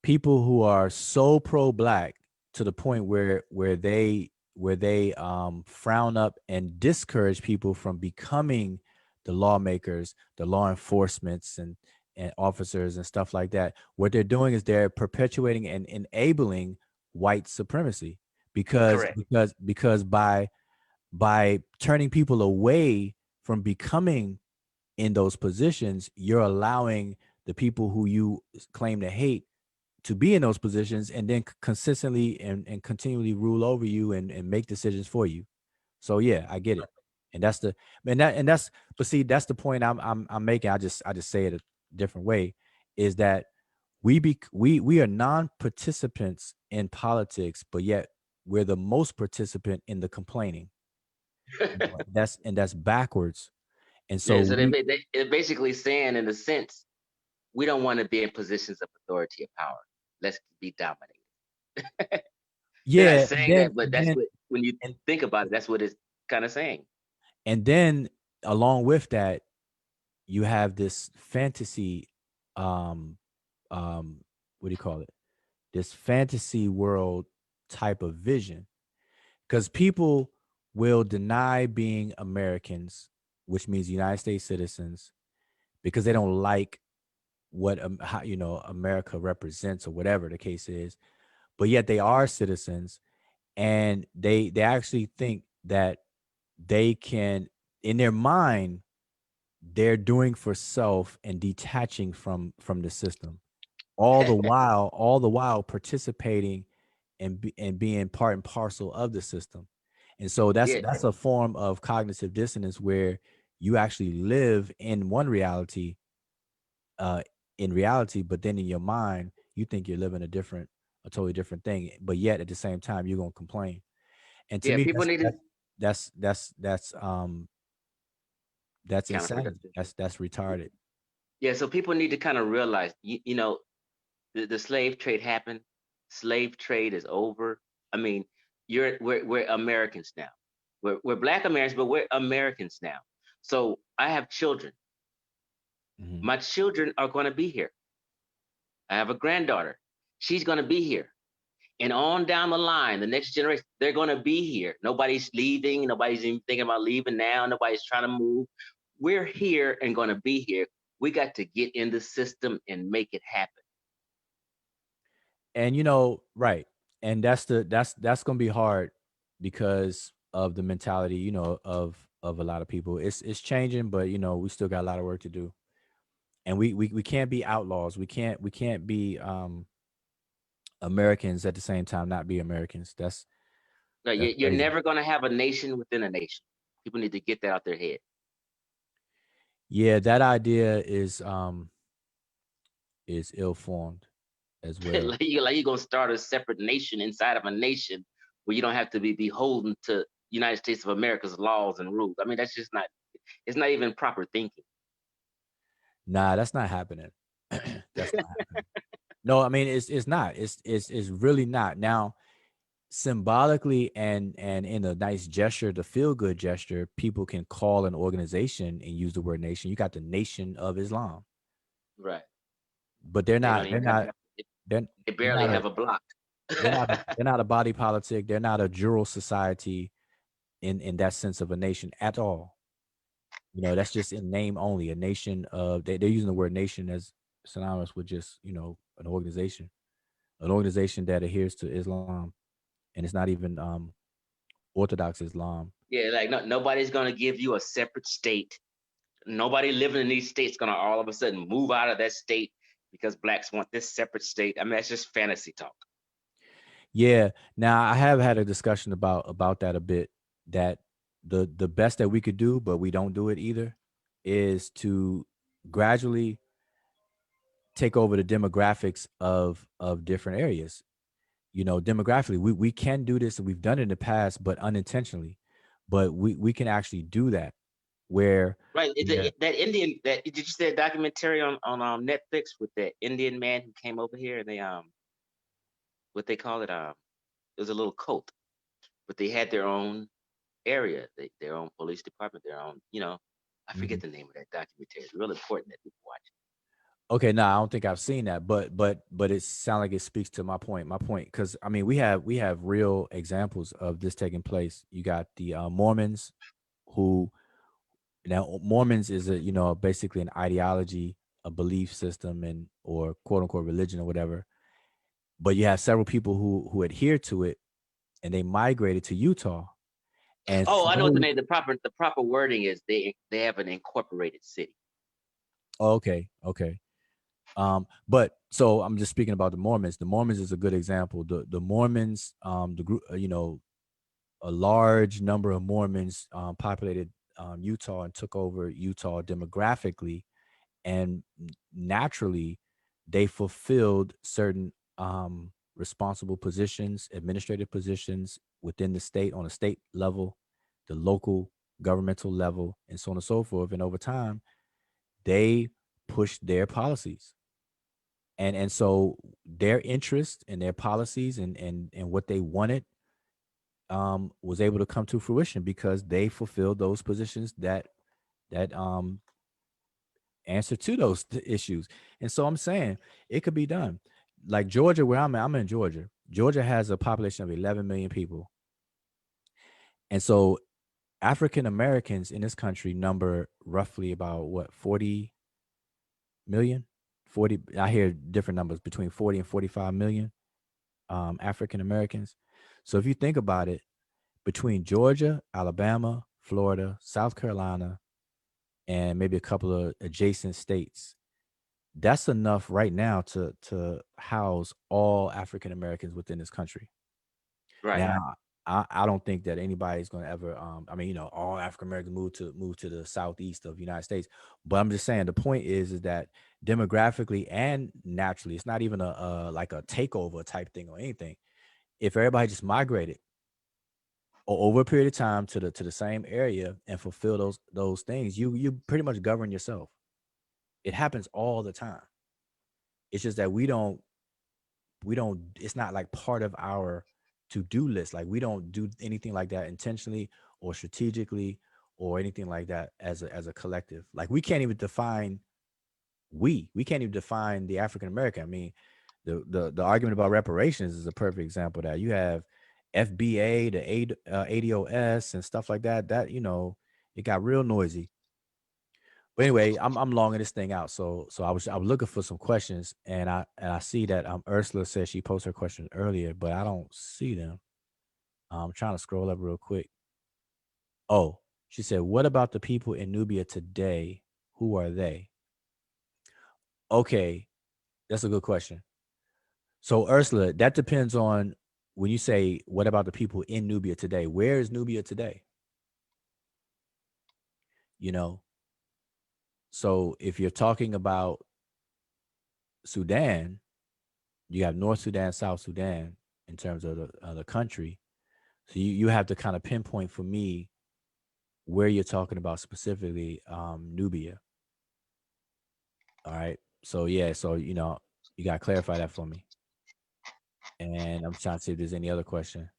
people who are so pro black to the point where they frown up and discourage people from becoming the lawmakers, the law enforcements and officers and stuff like that. What they're doing is they're perpetuating and enabling white supremacy, because Correct. because because by turning people away from becoming in those positions, you're allowing the people who you claim to hate to be in those positions, and then consistently and continually rule over you and make decisions for you. So yeah, I get it. And that's the and that's but see, that's the point I'm making. I just say it a different way, is that we are non-participants in politics, but yet we're the most participant in the complaining. That's backwards. And so Yeah, so we they're basically saying, in a sense, we don't want to be in positions of authority or power. Let's be dominated. They're not yeah, saying that, but that's what, when you and think about it, that's what it's kind of saying. and then along with that, you have this fantasy, um, what do you call it? This fantasy world type of vision, because people will deny being Americans, which means United States citizens, because they don't like what how, America represents or whatever the case is. But yet they are citizens, and they actually think that they can, in their mind, they're doing for self and detaching from the system, all the while participating and being part and parcel of the system. And so that's Yeah, that's a form of cognitive dissonance where you actually live in one reality, uh in reality, but then in your mind you think you're living a totally different thing, but yet at the same time you're going to complain. And to yeah. me People need to that's counterproductive. insane. That's retarded. Yeah, so people need to kind of realize, the slave trade happened. Slave trade is over. I mean, we're Americans now. We're Black Americans, but we're Americans now. So I have children. Mhm. My children are going to be here. I have a granddaughter. She's going to be here. And on down the line, the next generation, they're going to be here. Nobody's leaving. Nobody's even thinking about leaving now. Nobody's trying to move. We're here and going to be here. We got to get in the system and make it happen. And right. And that's gonna be hard because of the mentality, of a lot of people. It's changing, but we still got a lot of work to do. And we can't be outlaws. We can't be Americans at the same time, not be Americans. Like, That's you're crazy. never going to have a nation within a nation. People need to get that out their head. Yeah, that idea is ill formed as well. like you're going to start a separate nation inside of a nation where you don't have to be beholden to United States of America's laws and rules. I mean, that's just not, it's not even proper thinking. Nah, that's not happening. That's not happening. No, I mean it's not. It's really not. Now, symbolically and in a nice gesture, the feel good gesture, people can call an organization and use the word nation. You got the Nation of Islam, Right. but they're They don't not. They're even have, not. They're they they're barely not a. have a block. They're not. They're not a body politic. They're not a jural society in that sense of a nation at all. That's just in name only. A nation of they're using the word nation as synonymous with just an organization that adheres to Islam, and it's not even Orthodox Islam. Yeah, like, no, nobody's going to give you a separate state. Nobody living in these states going to all of a sudden move out of that state because blacks want this separate state. I mean, that's just fantasy talk. Yeah. Now I have had a discussion about that a bit. That the best that we could do, but we don't do it either, is to gradually take over the demographics of different areas. Demographically, we can do this, and we've done it in the past, but unintentionally. But we can actually do that where Right. where That Indian, that, did you see that documentary on Netflix with that Indian man who came over here, and they what they call it, it was a little cult, but they had their own area, their own police department, their own, I Mhm. forget the name of that documentary. It's real important that people watch Okay, no, I don't think I've seen that, but it sounds like it speaks to my point. My point, because I mean, we have real examples of this taking place. You got the Mormons, who now Mormons is basically an ideology, a belief system, and or quote unquote religion or whatever. But you have several people who adhere to it, and they migrated to Utah, it. and Oh, I know what the slowly. name. The proper wording is they have an incorporated city. Oh, okay, okay. But so I'm just speaking about the Mormons. The Mormons is a good example. The Mormons, the group, a large number of Mormons populated Utah and took over Utah demographically, and naturally, they fulfilled certain responsible positions, administrative positions within the state on a state level the local governmental level, and so on and so forth. And over time, they pushed their policies. And so their interest and their policies and what they wanted was able to come to fruition because they fulfilled those positions that answer to those issues. And so I'm saying it could be done. Like Georgia, where I'm in Georgia. Georgia has a population of 11 million people. And so African Americans in this country number roughly about what, 40 million? 40, I hear different numbers between 40 and 45 million African Americans. So if you think about it, between Georgia, Alabama, Florida, South Carolina, and maybe a couple of adjacent states, that's enough right now to house all African Americans within this country. Right. Now, I don't think that anybody's going to ever. I mean, all African Americans move to the southeast of the United States. But I'm just saying the point is that demographically and naturally, it's not even a like a takeover type thing or anything. If everybody just migrated over a period of time to the same area and fulfill those things, you pretty much govern yourself. It happens all the time. It's just that we don't it's not like part of our to-do list. Like we don't do anything like that intentionally or strategically or anything like that as a collective. Like we can't even define the African American. I mean, the argument about reparations is a perfect example of that. You have FBA, ADOS and stuff like that. That it got real noisy. But anyway, I'm longing this thing out. So I was looking for some questions, and I see that Ursula said she posted her questions earlier, but I don't see them. I'm trying to scroll up real quick. Oh, she said, "What about the people in Nubia today? Who are they?" Okay, that's a good question. So Ursula, that depends on when you say what about the people in Nubia today? Where is Nubia today? You know, so if you're talking about Sudan, you have North Sudan, South Sudan in terms of the country. So you have to kind of pinpoint for me where you're talking about specifically Nubia. All right. So yeah, so you gotta clarify that for me. And I'm trying to see if there's any other question.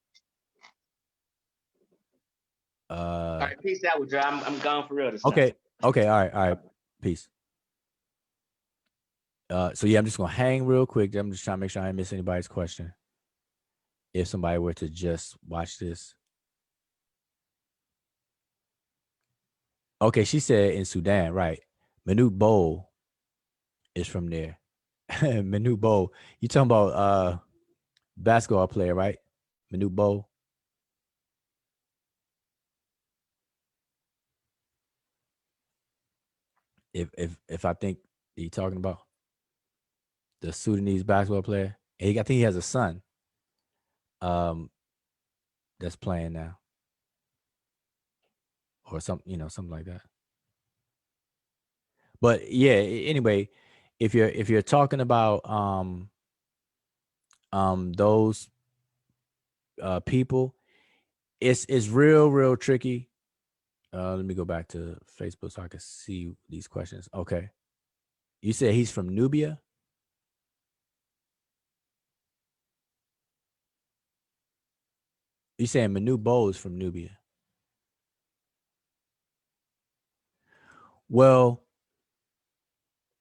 All Uh right, peace out, with you. I'm gone for real this time. okay. Okay, all right, all right. Peace. So yeah, I'm just gonna hang real quick. I'm just trying to make sure I didn't miss anybody's question. If somebody were to just watch this. Okay, she said in Sudan, right? Manute Bowl is from there. Manute Bowl. You talking about basketball player, right? Manute Bowl. If I think you talking about the Sudanese basketball player, I think he has a son um that's playing now or something like that. But yeah, anyway, if you're talking about those people, it's real tricky. Let me go back to Facebook so I can see these questions. Okay. You said he's from Nubia? You saying Manu Bo is from Nubia? Well,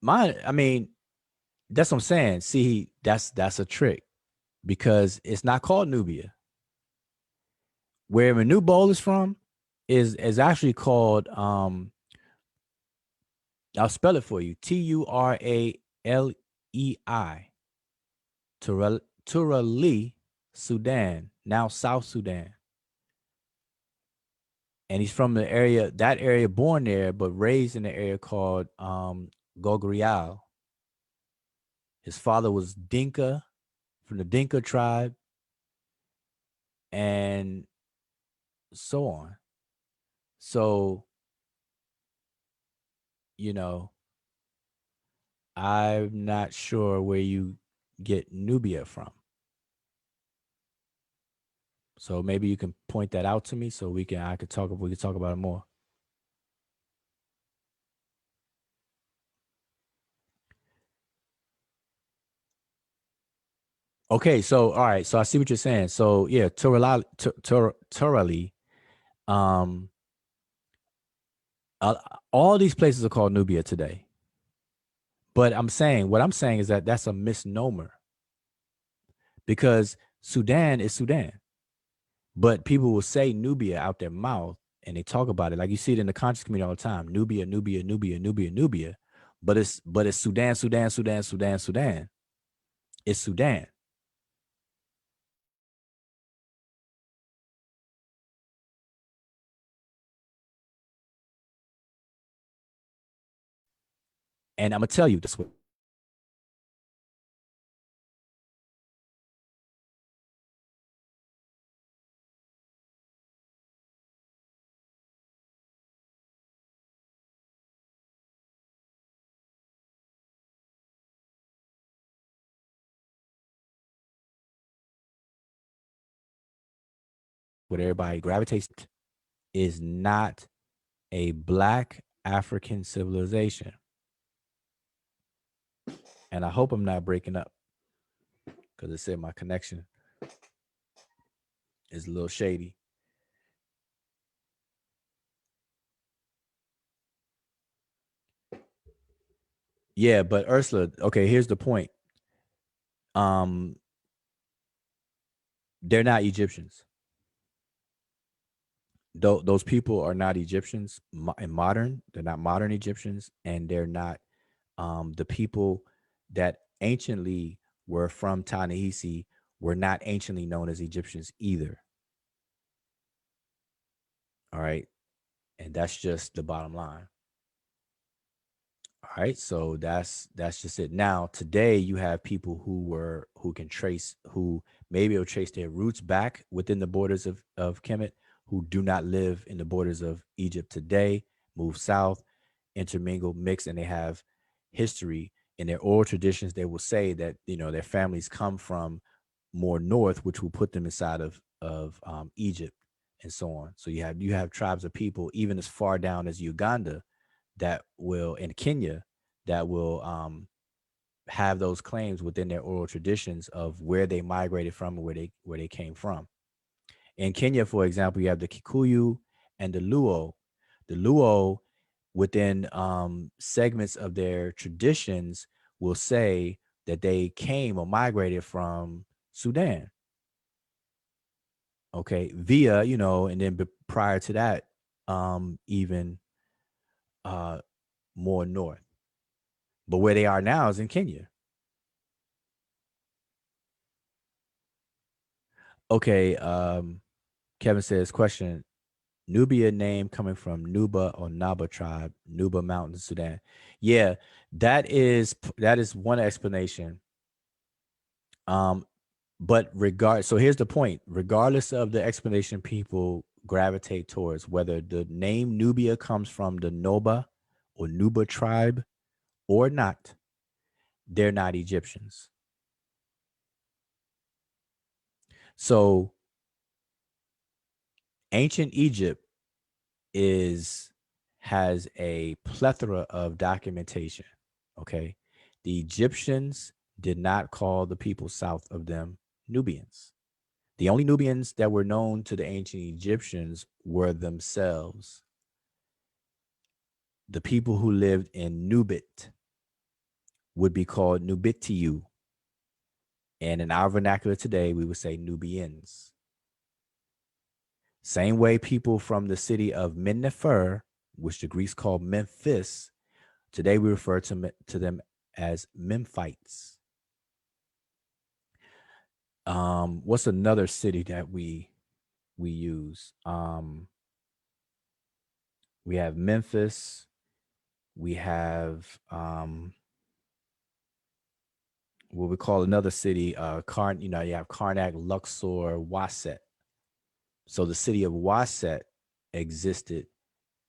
I mean, that's what I'm saying. See, that's a trick because it's not called Nubia. Where Manu Bowl is from is actually called I'll spell it for you. Turalei, Turali, Sudan, now South Sudan. And he's from that area, born there, but raised in the area called Gogrial. His father was Dinka from the Dinka tribe, and so on. So, you know, I'm not sure where you get Nubia from. So maybe you can point that out to me so we could talk about it more. Okay, so all right, so I see what you're saying. So yeah, Turali, um, uh, all these places are called Nubia today. But what I'm saying is that that's a misnomer because Sudan is Sudan. But people will say Nubia out their mouth and they talk about it like you see it in the conscious community all the time. Nubia, Nubia, Nubia, Nubia, Nubia. But it's Sudan, Sudan, Sudan, Sudan, Sudan. It's Sudan. And I'm gonna tell you this way. What everybody gravitates is not a black African civilization. And I hope I'm not breaking up because it said my connection is a little shady. Yeah, but Ursula, okay, here's the point. Um, they're not Egyptians. Those people are not Egyptians in modern. They're not modern Egyptians, and they're not the people that anciently were from Ta-Nehisi were not anciently known as Egyptians either. All right, and that's just the bottom line. All right, so that's just it. Now today you have people who can trace who maybe will trace their roots back within the borders of Kemet, who do not live in the borders of Egypt today, move south, intermingle, mix, and they have history in their oral traditions. They will say that their families come from more north, which will put them inside of Egypt and so on. So you have tribes of people even as far down as Uganda that will in Kenya that will have those claims within their oral traditions of where they migrated from and where they came from. In Kenya, for example, you have the Kikuyu and the Luo. The Luo, within segments of their traditions, will say that they came or migrated from Sudan. Okay, via and then prior to that, even uh, more north. But where they are now is in Kenya. Okay, Kevin says, question: Nubia name coming from Nuba or Naba tribe, Nuba Mountains, Sudan. Yeah, that is one explanation. Um, but so here's the point: regardless of the explanation, people gravitate towards whether the name Nubia comes from the Noba or Nuba tribe or not. They're not Egyptians. So ancient Egypt is has a plethora of documentation. Okay. The Egyptians did not call the people south of them Nubians. The only Nubians that were known to the ancient Egyptians were themselves. The people who lived in Nubit would be called Nubitiu. And in our vernacular today, we would say Nubians. Same way people from the city of Mennefer, which the Greeks called Memphis, today we refer to them as Memphites. What's another city that we use? We have Memphis. We have what we call another city. You have Karnak, Luxor, Waset. So the city of Waset existed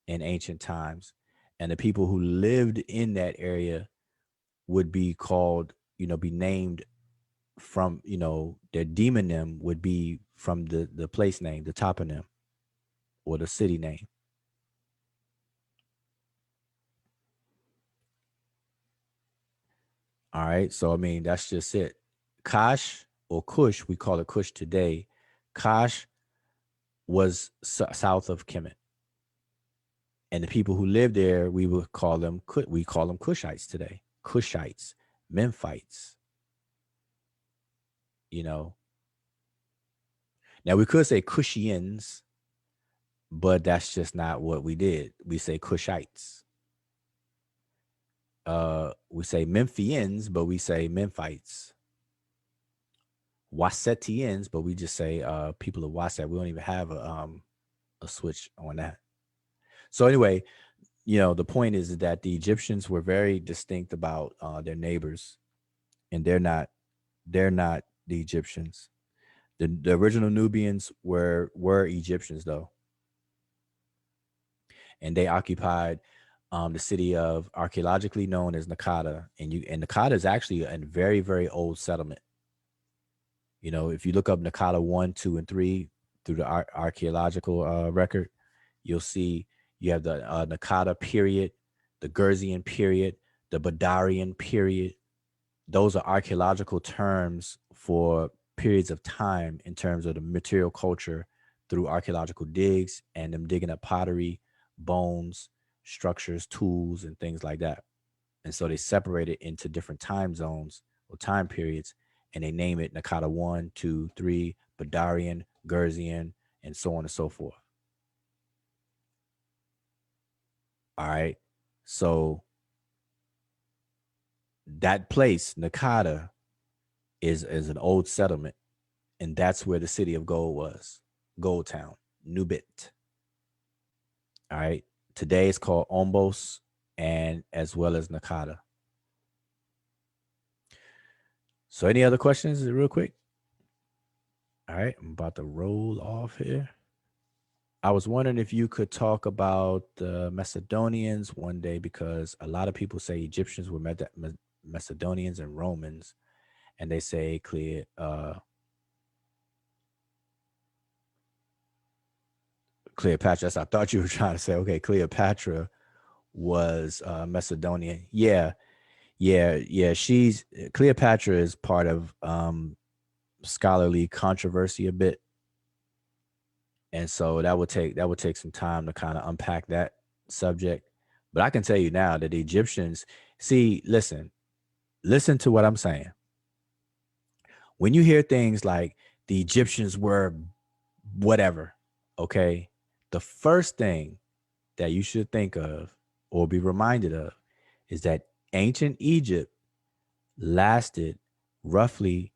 in ancient times, and the people who lived in that area would be called, be named from, you know, their demonym would be from the place name, the toponym, or the city name. All right. So I mean, that's just it. Kosh or Kush, we call it Kush today. Kosh was south of Kemet, and the people who lived there, we call them Kushites today. Kushites, Memphites. You know, now we could say Kushians, but that's just not what we did. We say Kushites. We say Memphians, but we say Memphites. Wasetians, but we just say people of Waset. We don't even have a switch on that. So anyway, you know, the point is that the Egyptians were very distinct about their neighbors, and they're not the Egyptians. The original Nubians were Egyptians though, and they occupied the city of archaeologically known as Nakada, and Nakada is actually a very very old settlement. You know, if you look up Nakada 1, 2, and 3 through the archaeological record, you'll see you have the Nakada period, the Gurzian period, the Badarian period. Those are archaeological terms for periods of time in terms of the material culture through archaeological digs and them digging up pottery, bones, structures, tools, and things like that. And so they separate it into different time zones or time periods, and they name it Nakata 1, 2, 3, Badarian, Gurzian, and so on and so forth. All right. So that place, Nakata, is an old settlement, and that's where the city of gold was, Gold Town, Nubit. All right. Today it's called Ombos and as well as Nakata. So any other questions real quick? All right, I'm about to roll off here. I was wondering if you could talk about the Macedonians one day, because a lot of people say Egyptians were Macedonians and Romans, and they say Cleopatra. I thought you were trying to say, okay, Cleopatra was Macedonian. Yeah, yeah. She's Cleopatra is part of scholarly controversy a bit, and so that would take some time to kind of unpack that subject. But I can tell you now that the Egyptians, see, listen to what I'm saying. When you hear things like the Egyptians were whatever, okay, the first thing that you should think of or be reminded of is that ancient Egypt lasted roughly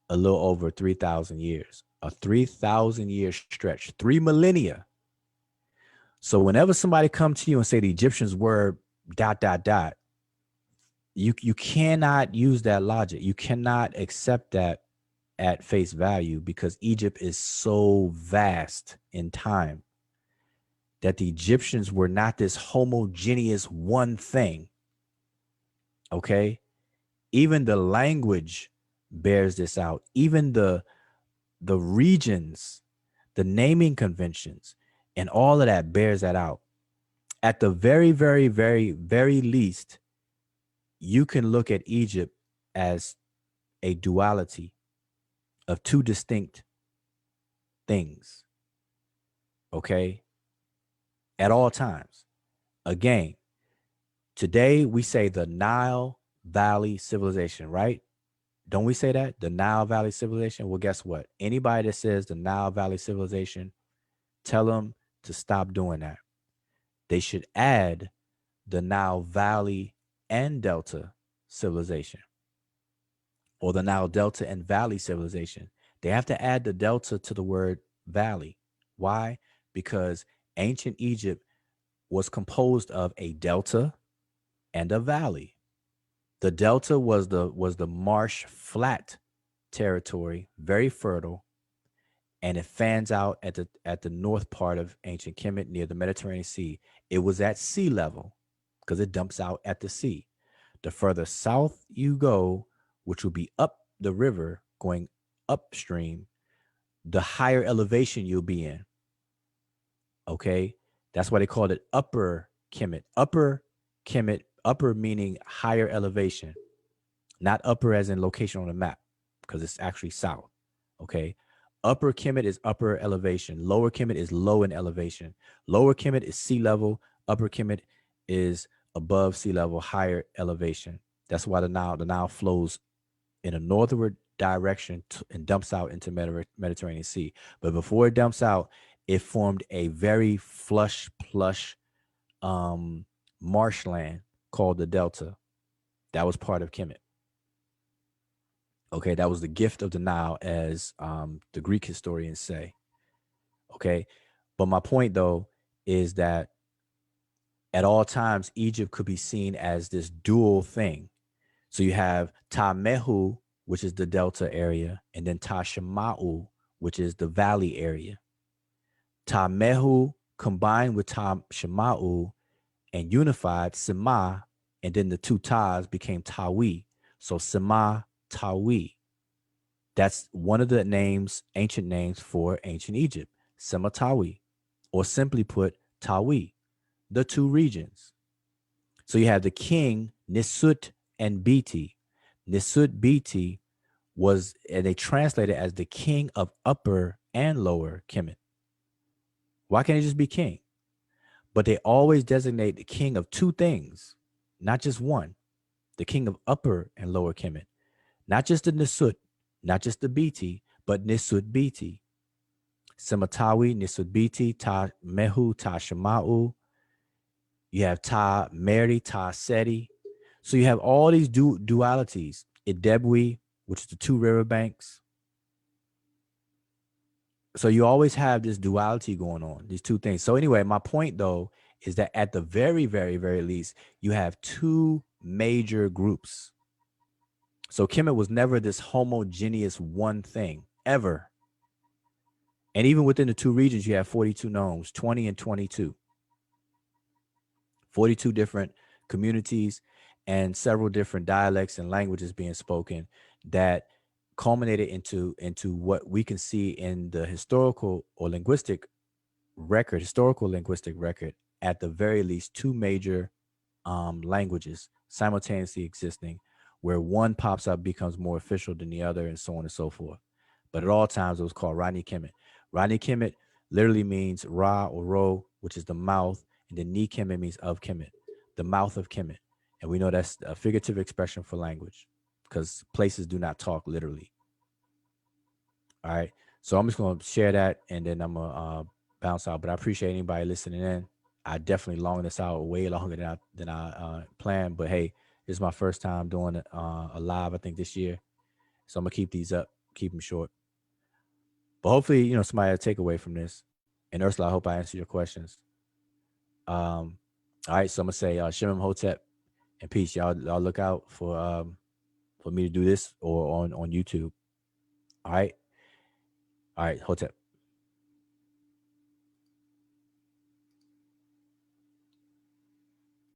a little over 3,000 years, a 3,000 year stretch, 3 millennia. So whenever somebody come to you and say the Egyptians were dot dot dot, you cannot use that logic. You cannot accept that at face value, because Egypt is so vast in time that the Egyptians were not this homogeneous one thing. Okay? Even the language bears this out. Even the regions, the naming conventions, and all of that bears that out. At the very, very, very, very least, you can look at Egypt as a duality of two distinct things, okay? At all times. Again, today we say the Nile Valley civilization, right? Don't we say that? The Nile Valley civilization? Well, guess what? Anybody that says the Nile Valley civilization, tell them to stop doing that. They should add the Nile Valley and Delta civilization, or the Nile Delta and Valley civilization. They have to add the Delta to the word valley. Why? Because ancient Egypt was composed of a delta and a valley. The delta was the marsh flat territory, very fertile, and it fans out at the north part of ancient Kemet near the Mediterranean Sea. It was at sea level because it dumps out at the sea. The further south you go, which will be up the river going upstream, the higher elevation you'll be in. Okay. That's why they called it upper Kemet. Upper Kemet, upper meaning higher elevation, not upper as in location on the map, because it's actually south. Okay. Upper Kemet is upper elevation. Lower Kemet is low in elevation. Lower Kemet is sea level. Upper Kemet is above sea level, higher elevation. That's why the Nile flows in a northward direction and dumps out into Mediterranean Sea. But before it dumps out, it formed a very plush um, marshland called the Delta. That was part of Kemet. Okay, that was the gift of the Nile, as the Greek historians say. Okay, but my point though is that at all times Egypt could be seen as this dual thing. So you have Tamehu, which is the delta area, and then Tashemau, which is the valley area. Tamehu combined with Tashemau and unified Sema, and then the two Tas became Tawi. So Sema Tawi. That's one of the names, ancient names for ancient Egypt, Sematawi, or simply put, Tawi, the two regions. So you have the king, Nisut and Biti. Nisut Biti was, and they translate it as the king of upper and lower Kemet. Why can't it just be king? But they always designate the king of two things, not just one, the king of upper and lower Kemet. Not just the Nisut, not just the Biti, but Nisut Biti. Sematawi, Nisut Biti, Ta Mehu, Ta Shemau. You have Ta Meri, Ta Seti. So you have all these dualities. Idebwi, which is the two river banks. So you always have this duality going on, these two things. So anyway, my point though is that at the very, very, very least, you have two major groups. So Kemet was never this homogeneous one thing ever. And even within the two regions, you have 42 nomes, 20 and 22, 42 different communities and several different dialects and languages being spoken that culminated into what we can see in the historical linguistic record, at the very least two major languages simultaneously existing, where one pops up, becomes more official than the other, and so on and so forth. But at all times, it was called Rani Kemet. Rani Kemet literally means Ra or Ro, which is the mouth, and then Ni Kemet means of Kemet, the mouth of Kemet. And we know that's a figurative expression for language, because places do not talk literally. All right. So I'm just going to share that, and then I'm going to bounce out. But I appreciate anybody listening in. I definitely long this out way longer than I planned. But hey, this is my first time doing a live, I think, this year. So I'm going to keep these up, keep them short. But hopefully, somebody will take away from this. And Ursula, I hope I answered your questions. All right. So I'm going to say Shemim Hotep and peace. Y'all look out for me to do this or on YouTube. All right. All right. Hotep.